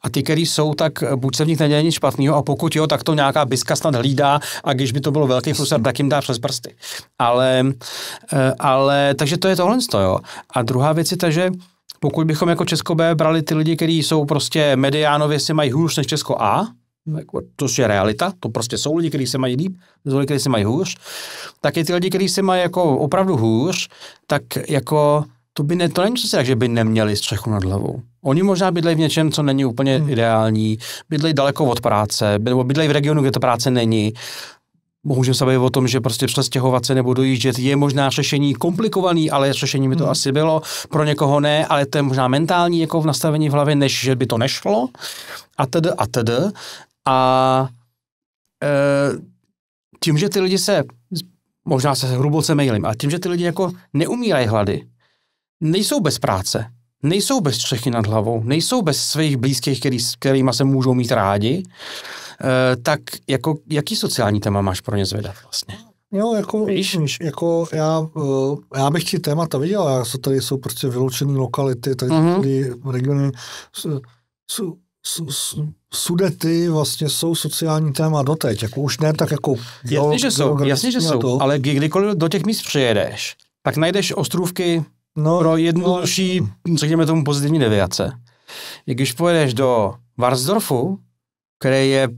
A ty, který jsou, tak buď se v nich neděje nic špatného, a pokud jo, tak to nějaká biska snad hlídá, a když by to bylo velký frustrat, tak jim dá přes prsty. Ale takže to je tohle, jo. A druhá věc je ta, že pokud bychom jako Česko B brali ty lidi, kteří jsou prostě mediánově si mají hůř než Česko A, to je realita, to prostě jsou lidi, kteří se mají líp, jsou lidi, kteří se mají hůř, tak je ty lidi, kteří se mají jako opravdu hůř, tak jako to není přesně tak, že by neměli střechu nad hlavou. Oni možná bydlejí v něčem, co není úplně ideální, bydlejí daleko od práce, nebo bydlejí v regionu, kde ta práce není. Můžeme se bavit o tom, že prostě přestěhovat se nebo dojíždět je možná řešení komplikovaný, ale řešení by to asi bylo, pro někoho ne, ale to je možná mentální jako v nastavení v hlavě, než že by to nešlo a tedy. A tím, že ty lidi možná se hluboce mejlím, ale tím, že ty lidi jako neumírají hlady, nejsou bez práce, nejsou bez střechy nad hlavou, nejsou bez svých blízkých, kterýma se můžou mít rádi, tak jako jaký sociální téma máš pro ně zvedat vlastně? Jo, jako, víš, jako já bych ti témata viděl, tady jsou prostě vyloučené lokality, tady regiony, Sudety vlastně jsou sociální téma doteď, jako už ne tak jako... Jasně, že jsou, ale kdykoliv do těch míst přijedeš, tak najdeš ostrůvky pro jednodušší, řekněme tomu, pozitivní deviace. Když pojedeš do Varnsdorfu, které je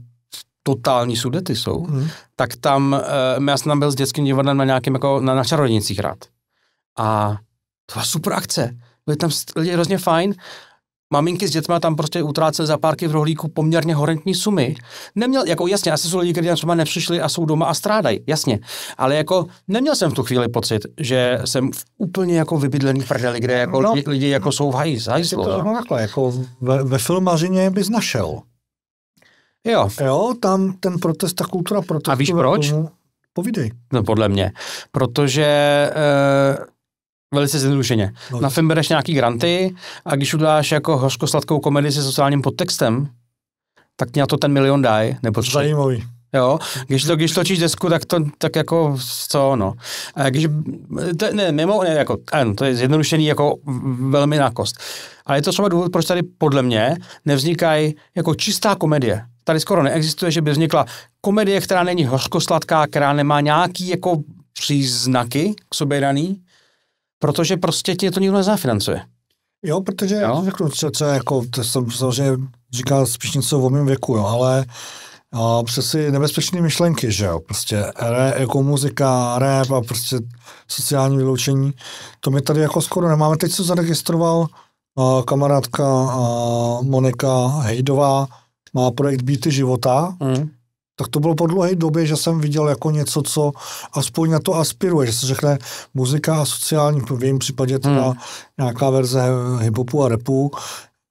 totální Sudety jsou, tak tam, já jsem tam byl s dětským divadlem na nějakém, jako na Čarodějnicích hrát. A to byla super akce. Byli tam lidi hrozně fajn. Maminky s dětma tam prostě utrácely za párky v rohlíku poměrně horentní sumy. Neměl, jako jasně, asi jsou lidi, kteří tam třeba nepřišli a jsou doma a strádají, jasně. Ale jako neměl jsem v tu chvíli pocit, že jsem úplně jako vybydlený prdeli, kde jako lidi jako jsou v hajzlu. To takhle, jako ve filmařině bys našel. Jo, tam ten protest, ta kultura protestu. A víš proč? Povídej. No podle mě. Protože velice zjednodušeně. Na film bereš nějaký granty a když uděláš jako hořko-sladkou komedii se sociálním podtextem, tak ti na to ten 1 milion dají. Zajímavý. Jo, když točíš desku, tak jako co, no. To je zjednodušený jako velmi na kost. Ale je to třeba důvod, proč tady podle mě nevznikají jako čistá komedie. Tady skoro neexistuje, že by vznikla komedie, která není hořkosladká, která nemá nějaký jako příznaky k sobě daný, protože prostě ti to nikdo nezafinancuje. Jo, protože řeknu, co jako, to jsem samozřejmě říkal spíš něco o mém věku, jo, ale přesně nebezpečné myšlenky, že jo, prostě jako muzika, rap a prostě sociální vyloučení, to my tady jako skoro nemáme. Teď se zaregistroval kamarádka Monika Hejdová, má projekt Beaty života, tak to bylo po dlouhé době, že jsem viděl jako něco, co aspoň na to aspiruje, že se řekne muzika a sociální, v jejím případě teda nějaká verze hiphopu a rapu,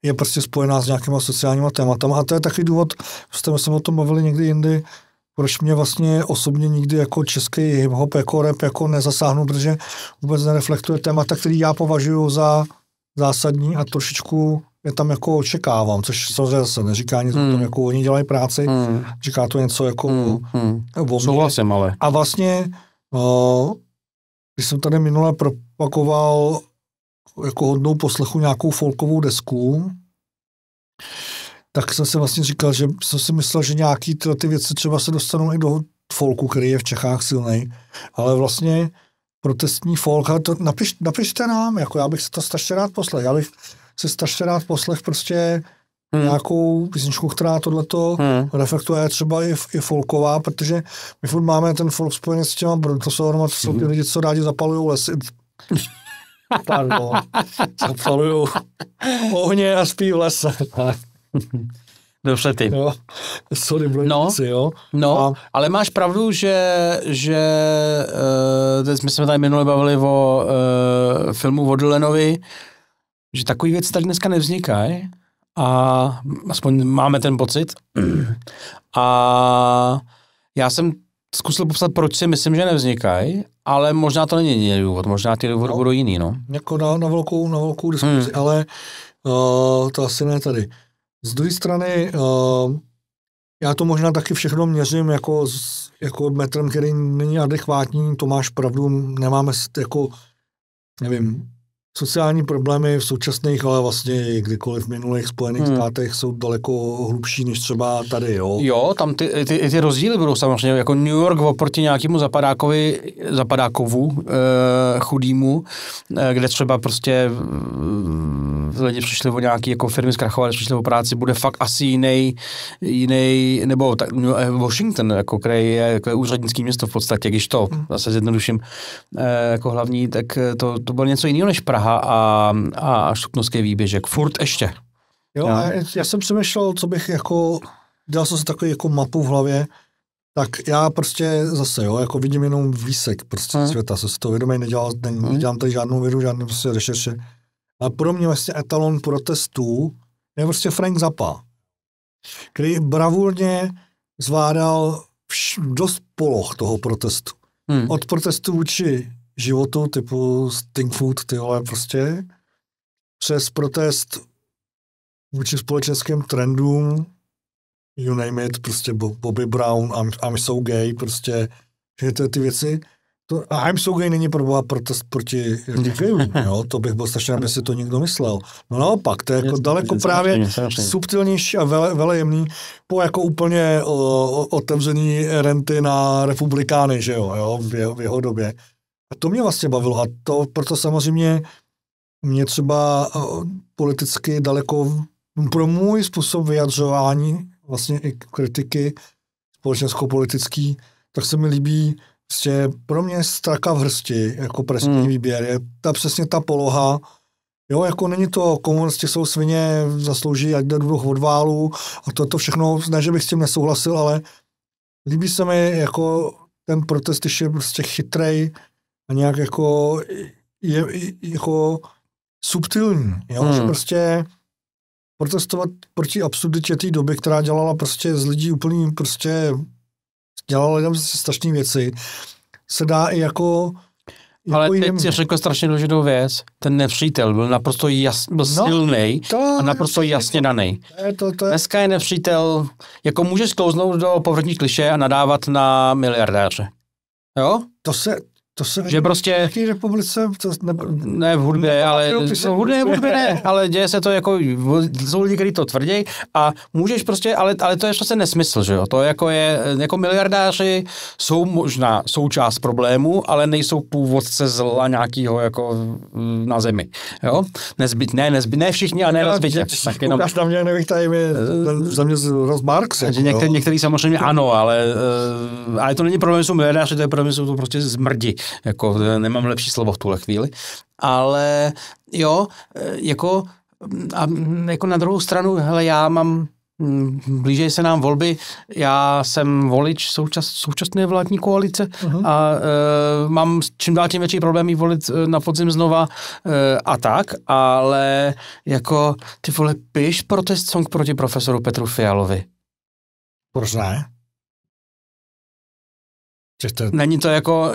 je prostě spojená s nějakýma sociálníma tématama. A to je taky důvod, jsme se o tom bavili někdy jindy, proč mě vlastně osobně nikdy jako český hip-hop, jako rap, jako nezasáhnu, protože vůbec nereflektuje témata, který já považuji za zásadní a trošičku je tam jako očekávám, což samozřejmě zase neříká nic o tom, jako oni dělají práci, říká to něco jako souhlasím, ale. A vlastně, když jsem tady minule propakoval jako hodnou poslechu nějakou folkovou desku, tak jsem si vlastně říkal, že jsem si myslel, že nějaký ty věci třeba se dostanou i do folku, který je v Čechách silnej, ale vlastně protestní folk, ale to napište nám, jako já bych si to strašně rád poslech, já bych si strašně rád poslech prostě nějakou písničku, která tohleto reflektuje třeba i folková, protože my furt máme ten folk spojený s těma Bruntosaurama, to jsou ty lidi, co rádi zapalujou lesy. Pardon. Zapalujou ohně a spí v lese. Dobře ty. Jo. Sorry, blojníci, jo. No, ale máš pravdu, že my jsme tady minule bavili o filmu o Dylanovi, že takový věci tady dneska nevznikají a aspoň máme ten pocit. A já jsem zkusil popsat, proč si myslím, že nevznikají, ale možná to není jediný důvod, možná ty důvody budou jiný, no. Jako na velkou diskuzi, ale to asi ne tady. Z druhé strany, já to možná taky všechno měřím jako metrem, který není adekvátní, to máš pravdu, nemáme jako, nevím, sociální problémy v současných, ale vlastně kdykoliv v minulých Spojených státech jsou daleko hlubší než třeba tady, jo. Jo, tam ty rozdíly budou samozřejmě, jako New York oproti nějakému zapadákovu chudýmu, kde třeba prostě lidi přišli o nějaké jako firmy zkrachovaly, přišli o práci, bude fakt asi jiný nebo tak, Washington, jako který je jako úřednický město v podstatě, když to zase zjednoduším jako hlavní, tak to bylo něco jiného než Praha a Šluknovský výběžek. Furt ještě. Jo, já jsem přemýšlel, co bych jako, dělal jsem si takový jako mapu v hlavě, tak já prostě zase, jo, jako vidím jenom výsek prostě světa, se to vědomí nedělám tady žádnou vědu, žádnou prostě rešerše. A pro mě vlastně etalon protestů je prostě Frank Zappa, který bravurně zvládal dost poloh toho protestu. Od protestu vůči životu typu Sting Food, ty vole, prostě, přes protest vůči společenským trendům, you name it, prostě Bobby Brown, I'm so gay, prostě že ty věci, a I'm so gay není proboha protest proti gayům, jo, to bych byl strašně, aby si to někdo myslel. No naopak, to je jako daleko právě subtilnější a velejemný po jako úplně otevřený renty na republikány, že jo, v jeho době. A to mě vlastně bavilo a to proto samozřejmě mě třeba politicky daleko pro můj způsob vyjadřování vlastně i kritiky společensko-politický, tak se mi líbí prostě pro mě Straka v hrsti, jako presní výběr, je přesně ta poloha, jo, jako není to komunisti jsou svině, zaslouží, ať jde druh od válu a to všechno, ne, že bych s tím nesouhlasil, ale líbí se mi jako ten protest, když je prostě chytrej a nějak jako je jako subtilní, jo, že prostě protestovat proti absurditě té doby, která dělala prostě z lidí úplný prostě dělala lidem strašné věci, se dá i jako ale teď jsi řekl strašně důležitou věc. Ten nepřítel byl naprosto silný a naprosto jasně daný. Dneska je nepřítel, jako můžeš sklouznout do povrchní klišé a nadávat na miliardáře. Jo? To se že prostě v republice ne v hudbě, ale ale děje se to jako jsou lidi, kteří to tvrdí a můžeš prostě, ale to je prostě nesmysl, že jo? To jako miliardáři jsou možná součást problému, ale nejsou původce zla nějakého jako na zemi, jo? Ne všichni a ne nezbytně. Tak jenom na mě, nevím, tady za mě Marx. Jako, některý samozřejmě ano, ale to není problém, že jsou miliardáři, to je problém, že jsou to prostě zmrdi. Jako nemám lepší slovo v tuhle chvíli, ale jo, jako na druhou stranu, hele, já mám, blíží se nám volby, já jsem volič současné vládní koalice a mám čím dál tím větší problémy volit na podzim znova a tak, ale jako ty vole, píš protest song proti profesoru Petru Fialovi. Proč ne? Není to jako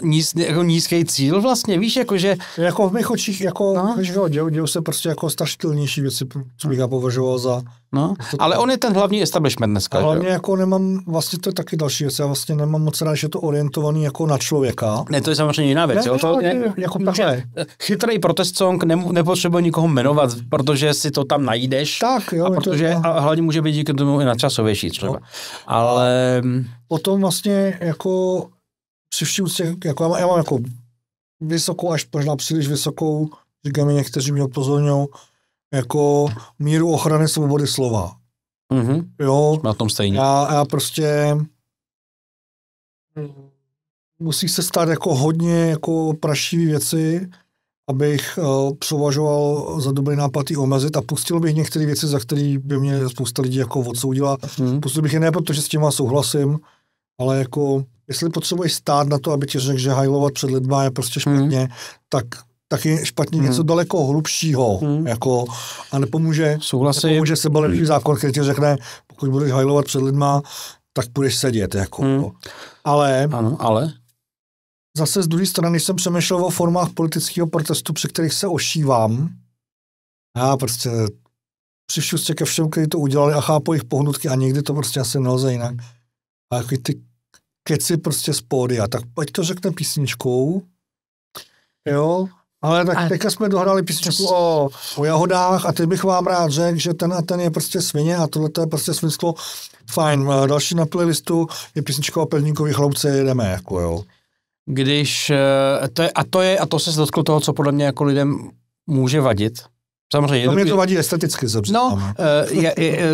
nízký cíl vlastně, víš, jakože... Jako v mých očích, jako, dějou se prostě jako strašitelnější věci, co bych já považoval za... No, ale on je ten hlavní establishment dneska. A hlavně jako nemám, vlastně to je taky další věc, já vlastně nemám moc rád, že je to orientovaný jako na člověka. Ne, to je samozřejmě jiná věc. Jako chytrý protest song nepotřebuje nikoho jmenovat, protože si to tam najdeš. Tak, jo. A hlavně může být díky tomu i nadčasovější třeba. No. Ale... Potom vlastně jako při vší úctě, jako já mám jako vysokou, až možná příliš vysokou, říkají mi někteří mě upozorňují, jako míru ochrany svobody slova. Jo, na tom stejně. Já prostě musí se stát jako hodně jako prašivý věci, abych považoval za dobrý nápad i omezit a pustil bych některé věci, za které by mě spousta lidí jako odsoudila. Pustil bych je ne, protože s těma souhlasím, ale jako jestli potřebuješ stát na to, aby ti řekl, že hajlovat před lidma je prostě špatně, tak je špatně něco daleko hlubšího, jako, a nepomůže sebelepší zákon, který ti řekne, pokud budeš hajlovat před lidma, tak budeš sedět, jako. Ale zase z druhé strany jsem přemýšlel o formách politického protestu, při kterých se ošívám. Já prostě přišel ke všem, kteří to udělali a chápu jejich pohnutky a někdy to prostě asi nelze jinak. A jako ty keci prostě z pódia, tak ať to řekne písničkou, jo, ale tak teďka jsme dohrali písničku o jahodách a teď bych vám rád řekl, že ten a ten je prostě svině a tohle je prostě svinstvo. Fajn, další na playlistu je písnička o pelníkových chloupce, jedeme, jako jo. Když, a to se dotklo toho, co podle mě jako lidem může vadit. Samozřejmě. To mě to vadí esteticky.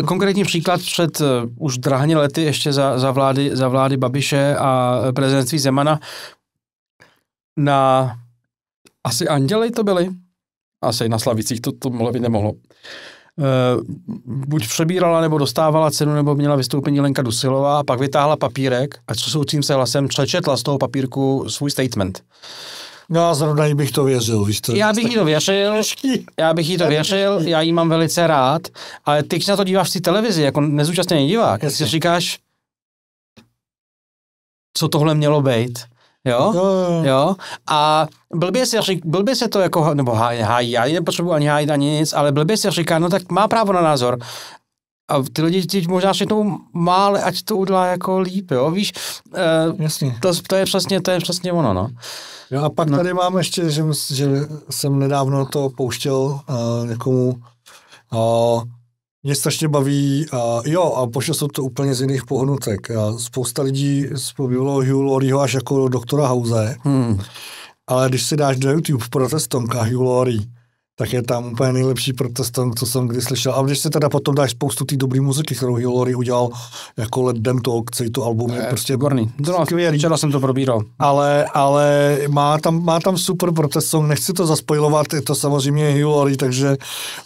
Konkrétní příklad před už drahně lety ještě za vlády Babiše a prezidentství Zemana na asi Anděli to byli, asi na Slavicích to být nemohlo. Buď přebírala, nebo dostávala cenu, nebo měla vystoupení Lenka Dusilová a pak vytáhla papírek a co soucím se hlasem přečetla z toho papírku svůj statement. No, zrovna bych to věřil, víš to. Já bych jí to věřil, já jí mám velice rád, ale ty, když na to díváš v té televizi, jako nezúčastněný divák, tak si říkáš, co tohle mělo být. Jo? A blbě se to jako, nebo hájí, já nepotřebuji ani hájit, ani nic, ale blbě se říká, no tak má právo na názor. A ty lidi teď možná všechno má, ale ať to udělá jako líp, jo, víš? Jasně. To je přesně ono, no. Jo, a pak tady mám ještě, že jsem nedávno to pouštěl někomu. Mě strašně baví, a pošel jsem to úplně z jiných pohnutek. Spousta lidí bylo Hugh Laurieho až jako doktora House, ale když si dáš do YouTube protestonka Hugh Laurie, tak je tam úplně nejlepší protestant, co jsem kdy slyšel. A když si teda potom dáš spoustu té dobré muziky, kterou Hugh Laurie udělal jako Let Them Talk, celý to album je prostě výborný. Včera jsem to probíral. Ale má tam super protest song, nechci to zaspoilovat, je to samozřejmě Hugh Laurie, takže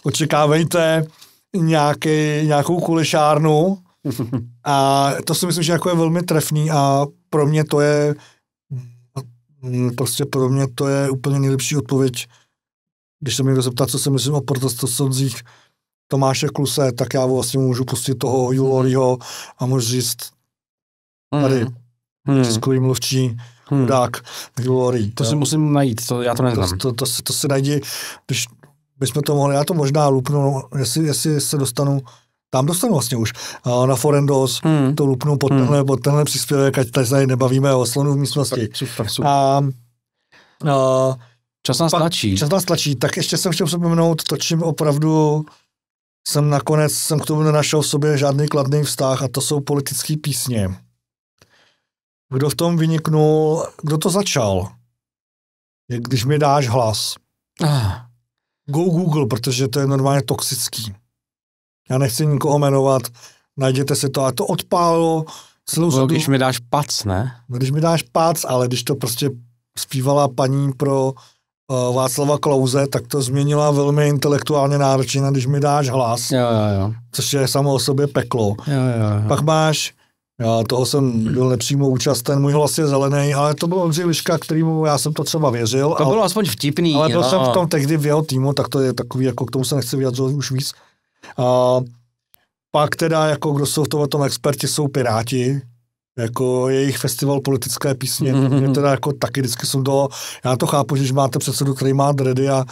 očekávejte nějakou kulišárnu a to si myslím, že jako je velmi trefný a pro mě to je úplně nejlepší odpověď. Když se mě někdo zeptá, co si myslím o protestosonzích Tomáše Kluse, tak já vlastně můžu pustit toho Hugh Laurieho a můžu říct tady českový mluvčí chudák Hugh Laurie. To si musím najít, já to neznám. To si najdi, když bychom to mohli, já to možná lupnu, jestli se dostanu vlastně už na Forendos, to lupnu pod tenhle příspěvek, ať tady nebavíme o slonu v místnosti. Super. Čas nás tlačí. Tak ještě jsem chtěl připomenout to, čím opravdu jsem k tomu nenašel v sobě žádný kladný vztah a to jsou politické písně. Kdo v tom vyniknul, kdo to začal? Je, když mi dáš hlas. Go Google, protože to je normálně toxický. Já nechci nikoho jmenovat, najděte si to a to odpálilo celou sadu. Když mi dáš pac, ne? Když mi dáš pac, ale když to prostě zpívala paní pro Václava Klause, tak to změnila velmi intelektuálně náročně, když mi dáš hlas, jo. Což je samo o sobě peklo. Jo. Pak máš, toho jsem byl nepřímo účasten, můj hlas je zelený, ale to byl Ondřej Liška, kterýmu já jsem to třeba věřil. To bylo aspoň vtipný. Ale byl jsem v tom tehdy v jeho týmu, tak to je takový, jako k tomu se nechci vyjadřovat už víc. Pak teda, jako kdo jsou v tom experti, jsou Piráti, jako jejich festival politické písně, mě teda jako taky vždycky jsem toho, já to chápu, že když máte předsedu, který má dready a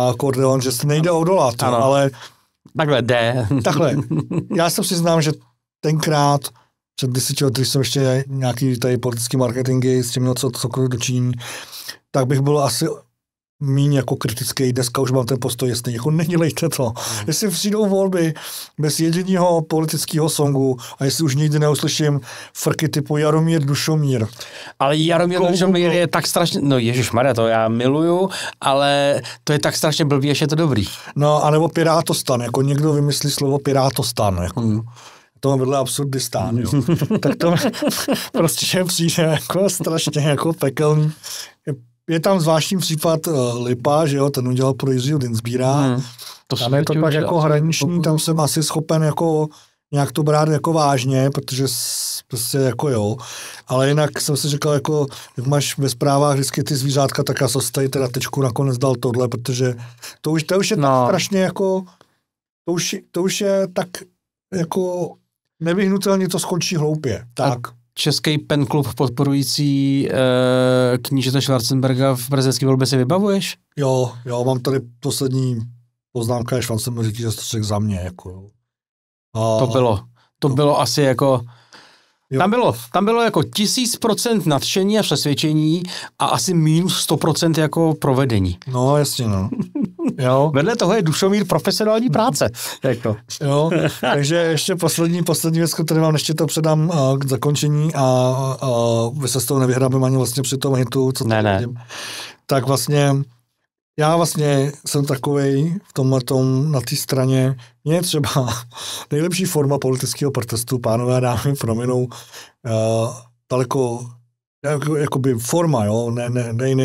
akordeon, že se nejde odolat, ale takhle jde. Takhle, já se přiznám, že tenkrát, před 10 lety, když jsem ještě nějaký tady politický marketingy s tím měl cokoliv dočinění, tak bych byl asi míň jako kritický, dneska už mám ten postoj jasný, jako nedělejte to. Jestli přijdou volby bez jediného politického songu a jestli už nikdy neuslyším frky typu Jaromír Dušomír. Ale Jaromír Dušomír je tak strašně, no ježišmarja, to já miluju, ale to je tak strašně blbý, že je to dobrý. No, anebo Pirátostan, jako někdo vymyslí slovo Pirátostan, jako. To mám vedle Absurdistán, jo. Tak to prostě přijde jako strašně jako pekelný. Je tam zvláštní případ Lipa, že jo, ten udělal pro Jiřího Dinsbíra. Tam je to tak jako hraniční, tam jsem asi schopen jako nějak to brát jako vážně, protože prostě jako jo. Ale jinak jsem si říkal, jako, jak máš ve zprávách vždycky ty zvířátka, tak já jsem tady teda tečku nakonec dal tohle, protože to už je tak strašně jako, to už je tak jako nevyhnutelně to skončí hloupě. Tak. Český pen klub podporující knížete Schwarzenberga v prezidentské volbě si vybavuješ? Jo, mám tady poslední poznámka, je Schwarzenberg, že to řekl za mě. Jako. To bylo asi jako... Tam bylo jako 1000% nadšení a přesvědčení a asi minus 100% jako provedení. No, jasně, no. Jo. Vedle toho je Dušomír profesionální práce. Jako. Jo, takže ještě poslední věc, kterou vám ještě to předám k zakončení a vy se z toho nevyhrábím ani vlastně při tom hitu, co ne. Vidím. Tak vlastně já vlastně jsem takovej v tomhletom na té straně, mě je třeba nejlepší forma politického protestu, pánové a dámy, prominou, daleko jakoby forma, jo,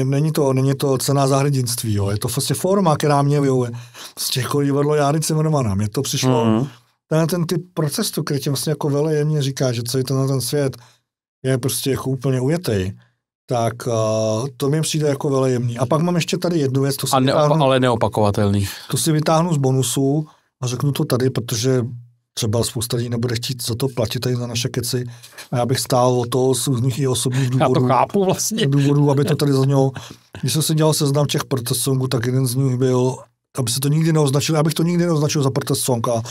není to cenná za hrdinství, jo, je to vlastně forma, která mě vyhovuje. Prostě jako divadlo Járy Cimrmana, mě to přišlo, ten typ procesu, který tě vlastně jako velejemně říká, že celý ten svět je prostě jako úplně ujetej, tak to mi přijde jako velejemný. A pak mám ještě tady jednu věc, ale neopakovatelný. To si vytáhnu z bonusu a řeknu to tady, protože třeba spousta lidí nebude chtít za to platit tady za naše keci. A já bych stál o to z různých i osobních důvodů. Já to chápu vlastně. Důvodů, aby to tady zaznělo. Když jsem si dělal seznam těch protest songů, tak jeden z nich byl aby se to nikdy neoznačilo, abych to nikdy neoznačil za protest song a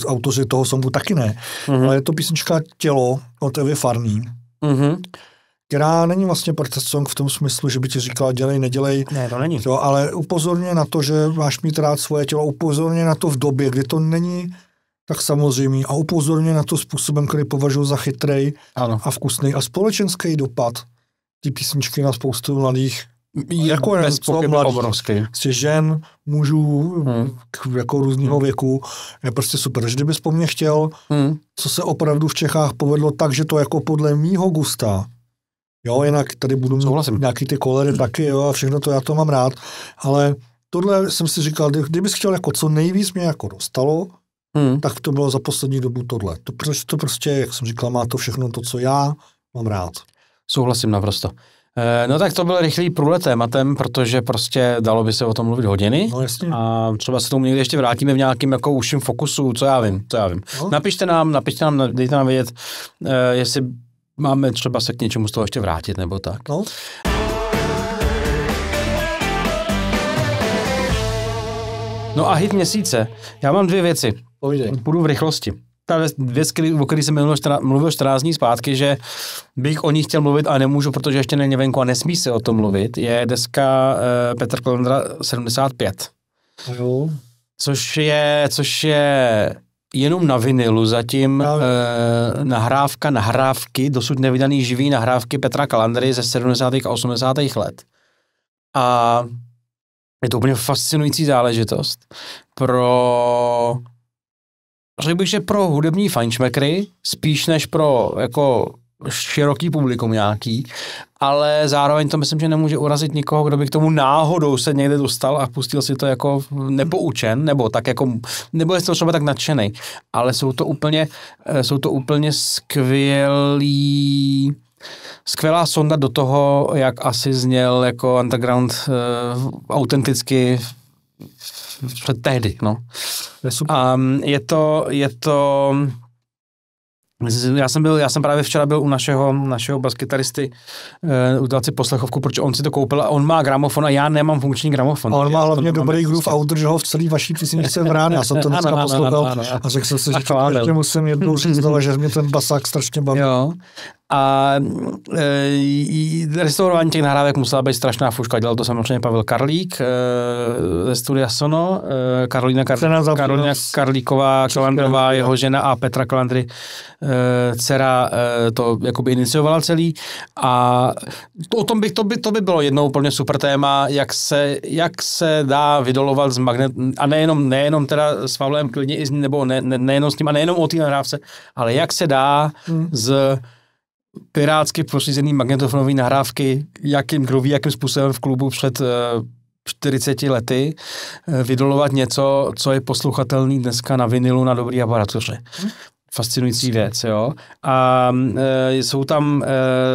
autoři toho songu taky ne. Ale je to písnička Tělo od Evy Farný, která není vlastně protest song v tom smyslu, že by ti říkala dělej, nedělej. Ne, to není. Jo, ale upozorně na to, že máš mít rád svoje tělo, upozorně na to v době, kdy to není tak samozřejmý a upozorně na to způsobem, který považuji za chytrej a vkusný a společenský dopad ty písničky na spoustu mladých jako obrovský. Žen, mužů, jako různýho věku, je prostě super. Že kdybys po mně chtěl, co se opravdu v Čechách povedlo tak, že to jako podle mýho gusta, jo, jinak tady budu mít nějaký ty kolery taky, jo, a všechno to, já to mám rád, ale tohle jsem si říkal, kdybys chtěl jako co nejvíc mě jako dostalo, tak to bylo za poslední dobu tohle. To prostě, jak jsem říkal, má to všechno to, co já mám rád. Souhlasím naprosto. No tak to byl rychlý průlet tématem, protože prostě dalo by se o tom mluvit hodiny. No jasně. A třeba se tomu někdy ještě vrátíme v nějakým jako užším fokusu, co já vím. No. Napište nám, dejte nám vědět, jestli máme třeba se k něčemu z toho ještě vrátit, nebo tak. No. No a hit měsíce. Já mám 2 věci. Povídej. Půjdu v rychlosti. Ta věc, o který jsem mluvil 14 dní zpátky, že bych o ní chtěl mluvit a nemůžu, protože ještě není venku a nesmí se o tom mluvit, je deska Petra Kalandra 75. Jo. Což je jenom na vinilu zatím nahrávky, dosud nevydaný živý nahrávky Petra Kalandry ze 70. a 80. let. A je to úplně fascinující záležitost řekl bych, že pro hudební fajnšmekry, spíš než pro jako široký publikum nějaký, ale zároveň to myslím, že nemůže urazit nikoho, kdo by k tomu náhodou se někde dostal a pustil si to jako nepoučen, nebo tak jako, nebo je to třeba tak nadšenej, ale jsou to úplně skvělá sonda do toho, jak asi zněl jako underground autenticky před tehdy, no. A je to já jsem právě včera byl u našeho baskytaristy udělat si poslechovku, protože on si to koupil a on má gramofon a já nemám funkční gramofon. A on má hlavně dobrý groove a udržel ho v celý vaší písničce v ráně. Já jsem to dneska poslouchal a řekl jsem si, že musím jednou říct, že mě ten basák strašně baví. Jo. A restaurování těch nahrávek musela být strašná fuška. Dělal to samozřejmě Pavel Karlík ze Studia Sono, Karolina Karlíková, Kalandrová, jeho žena a Petra Kalandry, dcera, to jakoby iniciovala celý. A to by bylo jednou úplně super téma, jak se dá vydolovat z magnet, a nejenom teda s Pavlem klidně i z ní, nebo nejenom s tím, a nejenom o té nahrávce, ale jak se dá z pirátsky pořízený magnetofonové nahrávky, jakým způsobem v klubu před 40 lety vydolovat něco, co je posluchatelný dneska na vinilu na dobrý aparatuře. Fascinující věc, jo. A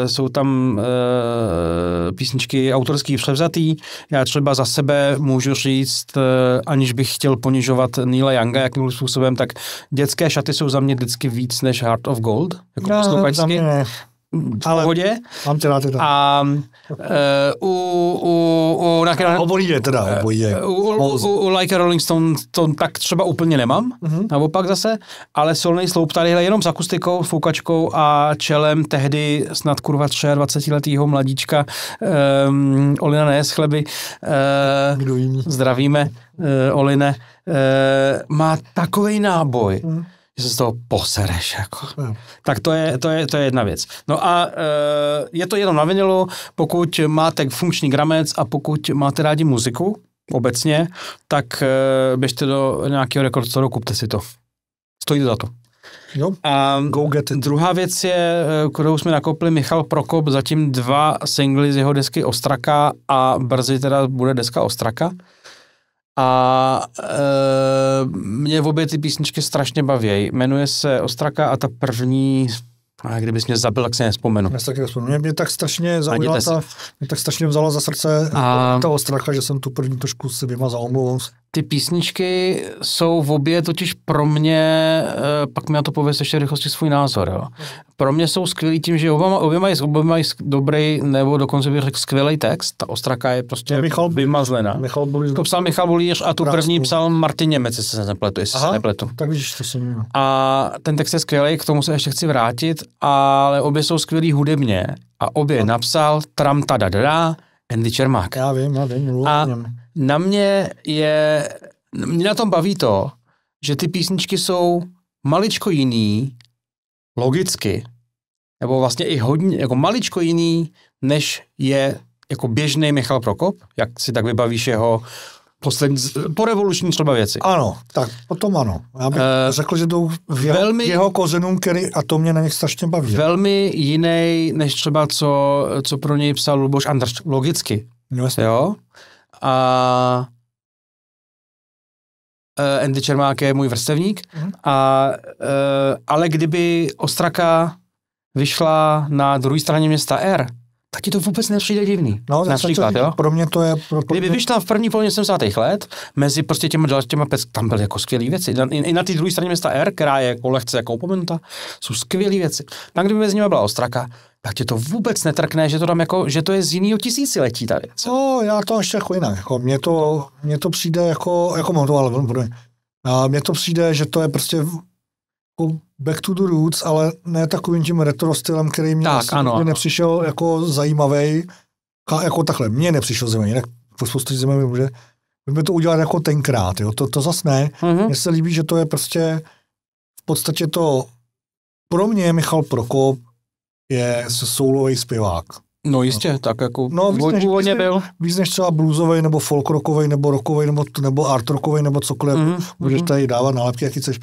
jsou tam písničky autorský převzatý. Já třeba za sebe můžu říct, aniž bych chtěl ponižovat Neila Younga jakým způsobem, tak Dětské šaty jsou za mě vždycky víc než Heart of Gold, jako posluchačsky. Ale pohodě. Mám tě rád teda. A u Like a Rolling Stone to tak třeba úplně nemám, naopak zase, ale Solnej sloup tadyhle jenom s akustikou, foukačkou a čelem tehdy snad kurva 23letýho mladíčka Olina Nejeschleby. Zdravíme, Oline. Má takovej náboj, že se z toho posereš. Jako. Tak to je jedna věc. No a je to jenom na vinilu, pokud máte funkční gramec a pokud máte rádi muziku obecně, tak běžte do nějakého Record Store, kupte si to. Stojí to za to. Jo. A druhá věc je, kterou jsme nakopli, Michal Prokop, zatím 2 singly z jeho desky Ostraka a brzy teda bude deska Ostraka. A mě obě ty písničky strašně baví. Jmenuje se Ostraka a ta první, kdybys mě zabil, tak se nevzpomenu. Mě tak strašně zaujala mě tak strašně vzala za srdce ta Ostraka, že jsem tu první trošku si vymazal, omlouvám se. ty písničky jsou v obě totiž pro mě, pak mi na to pověst ještě rychlosti svůj názor, jo. Pro mě jsou skvělý tím, že obě mají dobrý, nebo dokonce bych řekl skvělý text. Ta Ostraka je prostě vymazlená. To psal Michal Bulíř a tu první psal Martin Němec, jestli se nepletu. Tak víš, to si mimo. A ten text je skvělý, k tomu se ještě chci vrátit, ale obě jsou skvělý hudebně. A obě napsal Tram Tadadada Andy Čermák. Já vím. A mě na tom baví to, že ty písničky jsou maličko jiný, logicky, nebo vlastně i hodně, jako maličko jiný, než je jako běžný Michal Prokop, jak si tak vybavíš jeho po revoluční třeba věci. Ano, tak potom ano. Já bych řekl, že jdou jeho kořenům, a to mě na nich strašně baví. Velmi jiný, než třeba co pro něj psal Luboš Andrš, logicky. Jo? A Andy Čermák je můj vrstevník, ale kdyby Ostraka vyšla na druhé straně města R, tak ti to vůbec nepřijde divný. No, například, jo? Pro mě to je... Kdyby vyšla v první polovině 70. let, mezi prostě těma tam byly jako skvělé věci. I na té druhé straně města R, která je jako lehce jako opomenuta, jsou skvělé věci. Tam, kdyby mezi nimi byla Ostraka, tak tě to vůbec netrkne, že to tam jako, že to je z jiného tisíciletí ta věc. No, já to ještě jako jinak. Jako, mně to přijde jako mám to, ale mně to přijde, že to je prostě jako back to the roots, ale ne takovým tím retro stylem, který mě nepřišel jako zajímavý. Jako takhle, mně nepřišel zajímavý, jinak spoustu zajímavý může. Můžeme to udělat jako tenkrát, jo, to zas ne. Mně se líbí, že to je prostě v podstatě to, pro mě Michal Prokop je soulový zpěvák. No jistě, tak jako původně byl. Víc než třeba bluesový, nebo folk rockový, nebo rockový, nebo art rockový, nebo cokoliv. Můžeš tady dávat nálepky, jaký chceš.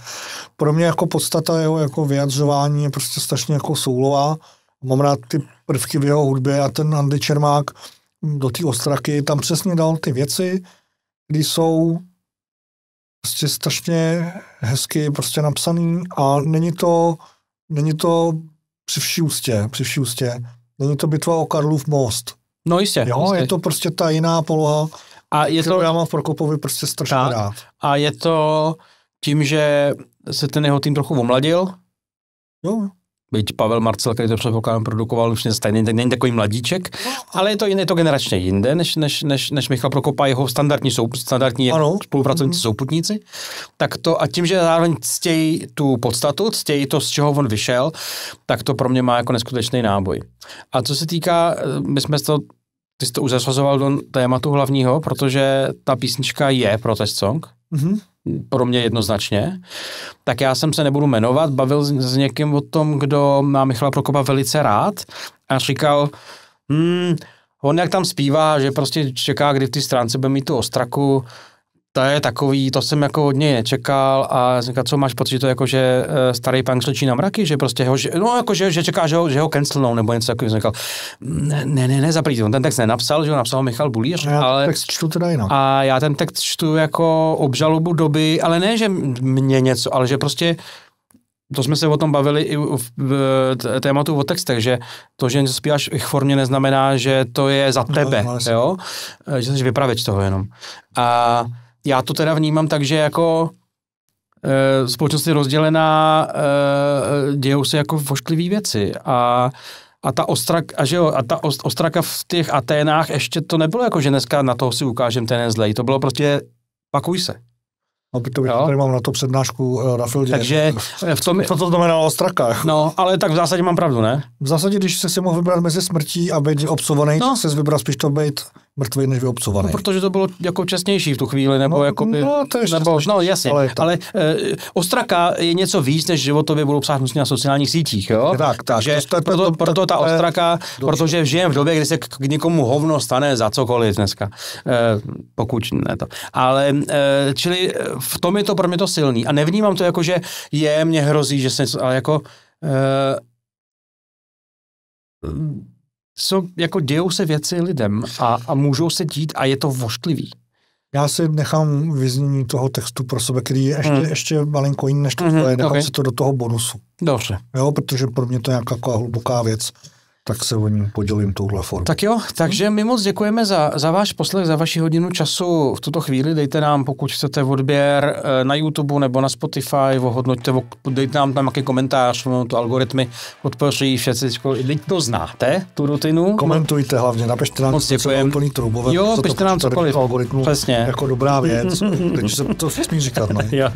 Pro mě jako podstata jeho jako vyjadřování je prostě strašně jako soulová. Mám rád ty prvky v jeho hudbě a ten Andy Čermák do té Ostraky tam přesně dal ty věci, kdy jsou prostě strašně hezky prostě napsaný a není to při vší ústě. Není to bitva o Karlův most. No jistě. Jo, jistě. Je to prostě ta jiná poloha, a je to, já mám v Prokopovi prostě strašně rád. A je to tím, že se ten jeho tým trochu omladil? Jo. Byť Pavel Marcel, který to předpokládám produkoval, už není takový mladíček, ale je to generačně jinde, než Michal Prokop a jeho standardní spolupracovníci, souputníci. Tak to, a tím, že zároveň ctějí tu podstatu, ctějí to, z čeho on vyšel, tak to pro mě má jako neskutečný náboj. A co se týká, ty jsi to už zasvazoval do tématu hlavního, protože ta písnička je protest song, pro mě jednoznačně, tak já jsem se nebudu jmenovat, bavil s někým o tom, kdo má Michala Prokopa velice rád a říkal, on jak tam zpívá, že prostě čeká, kdy v té stránce bude mít tu Ostraku, to je takový, to jsem jako od něj nečekal a říkal, co máš pocit, že to jako, že starý punk řečí na mraky, že prostě že čeká, že ho cancelnou nebo něco takového. Říkal, ne, zaprý, on ten text nenapsal, že ho napsal Michal Bulíř, ale text čtu teda jinak. A já ten text čtu jako obžalobu doby, ale ne, že mě něco, ale že prostě to jsme se o tom bavili i v tématu o textech, že to, že něco zpíváš v formě, neznamená, že to je za tebe, jo? Že jsi vypravěč toho jenom. A já to teda vnímám tak, že jako společnost je rozdělená, dějou se jako vošklivý věci a ta Ostraka v těch Aténách ještě to nebylo jako, že dneska na toho si ukážem ten zlej, to bylo prostě pakuj se. No, tady mám na to přednášku na Fieldě. Takže co to znamenalo Ostraka? No, ale tak v zásadě mám pravdu, ne? V zásadě, když jsi si mohl vybrat mezi smrtí a být obcovaný, tak jsi vybral spíš to být mrtvý, než vyobcovaný. No, protože to bylo jako čestnější v tu chvíli, nebo jako by... No, jasně, ale Ostraka je něco víc, než životově budou psát na sociálních sítích, jo? Tak. Že proto ta Ostraka, protože žijeme v době, kdy se k někomu hovno stane za cokoliv dneska, pokud ne to. Ale, čili v tom je to pro mě to silný a nevnímám to jako, že mě hrozí, že se něco, ale jako jako dějou se věci lidem a můžou se dít a je to vošklivý. Já si nechám vyznění toho textu pro sebe, který je ještě malinko jiný než to, nechám si to do toho bonusu. Dobře. Jo, protože pro mě to je nějaká hluboká věc. tak se o ní podělím touhle formou. Tak jo, takže my moc děkujeme za váš poslech, za vaši hodinu času v tuto chvíli. Dejte nám, pokud chcete, odběr na YouTube nebo na Spotify, ohodnoťte, dejte nám tam nějaký komentář, to algoritmy podpoří všecko. Teď to znáte, tu rutinu. Komentujte hlavně, napište nám, co je úplný troubové. Jo, pište nám cokoliv. Přesně. Jako dobrá věc, takže se to smí říkat, ne? Jo.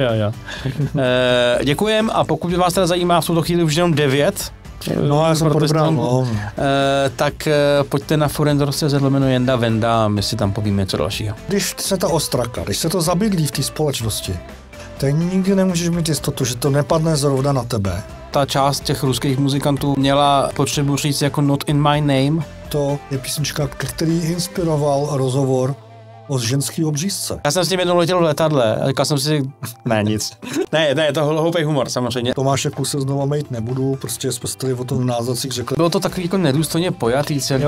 Děkujem a pokud vás teda zajímá v tuto chvíli už jenom 9, no, já jsem podebral, no. Tak pojďte na forendor.cz/Jenda Venda a my si tam povíme něco dalšího. Když se ta ostraka, když se to zabydlí v té společnosti, tak nikdy nemůžeš mít jistotu, že to nepadne zrovna na tebe. Ta část těch ruských muzikantů měla potřebu říct jako Not in my name. To je písnička, který inspiroval rozhovor o ženský obřízce. Já jsem s tím jednou letěl v letadle a říkal jsem si, ne, nic. Ne, to hloupý humor samozřejmě. Tomáše Kuse znova mít nebudu, prostě jsme tady o tom názacích řekli. Bylo to takový jako nedůstojně pojatý celý.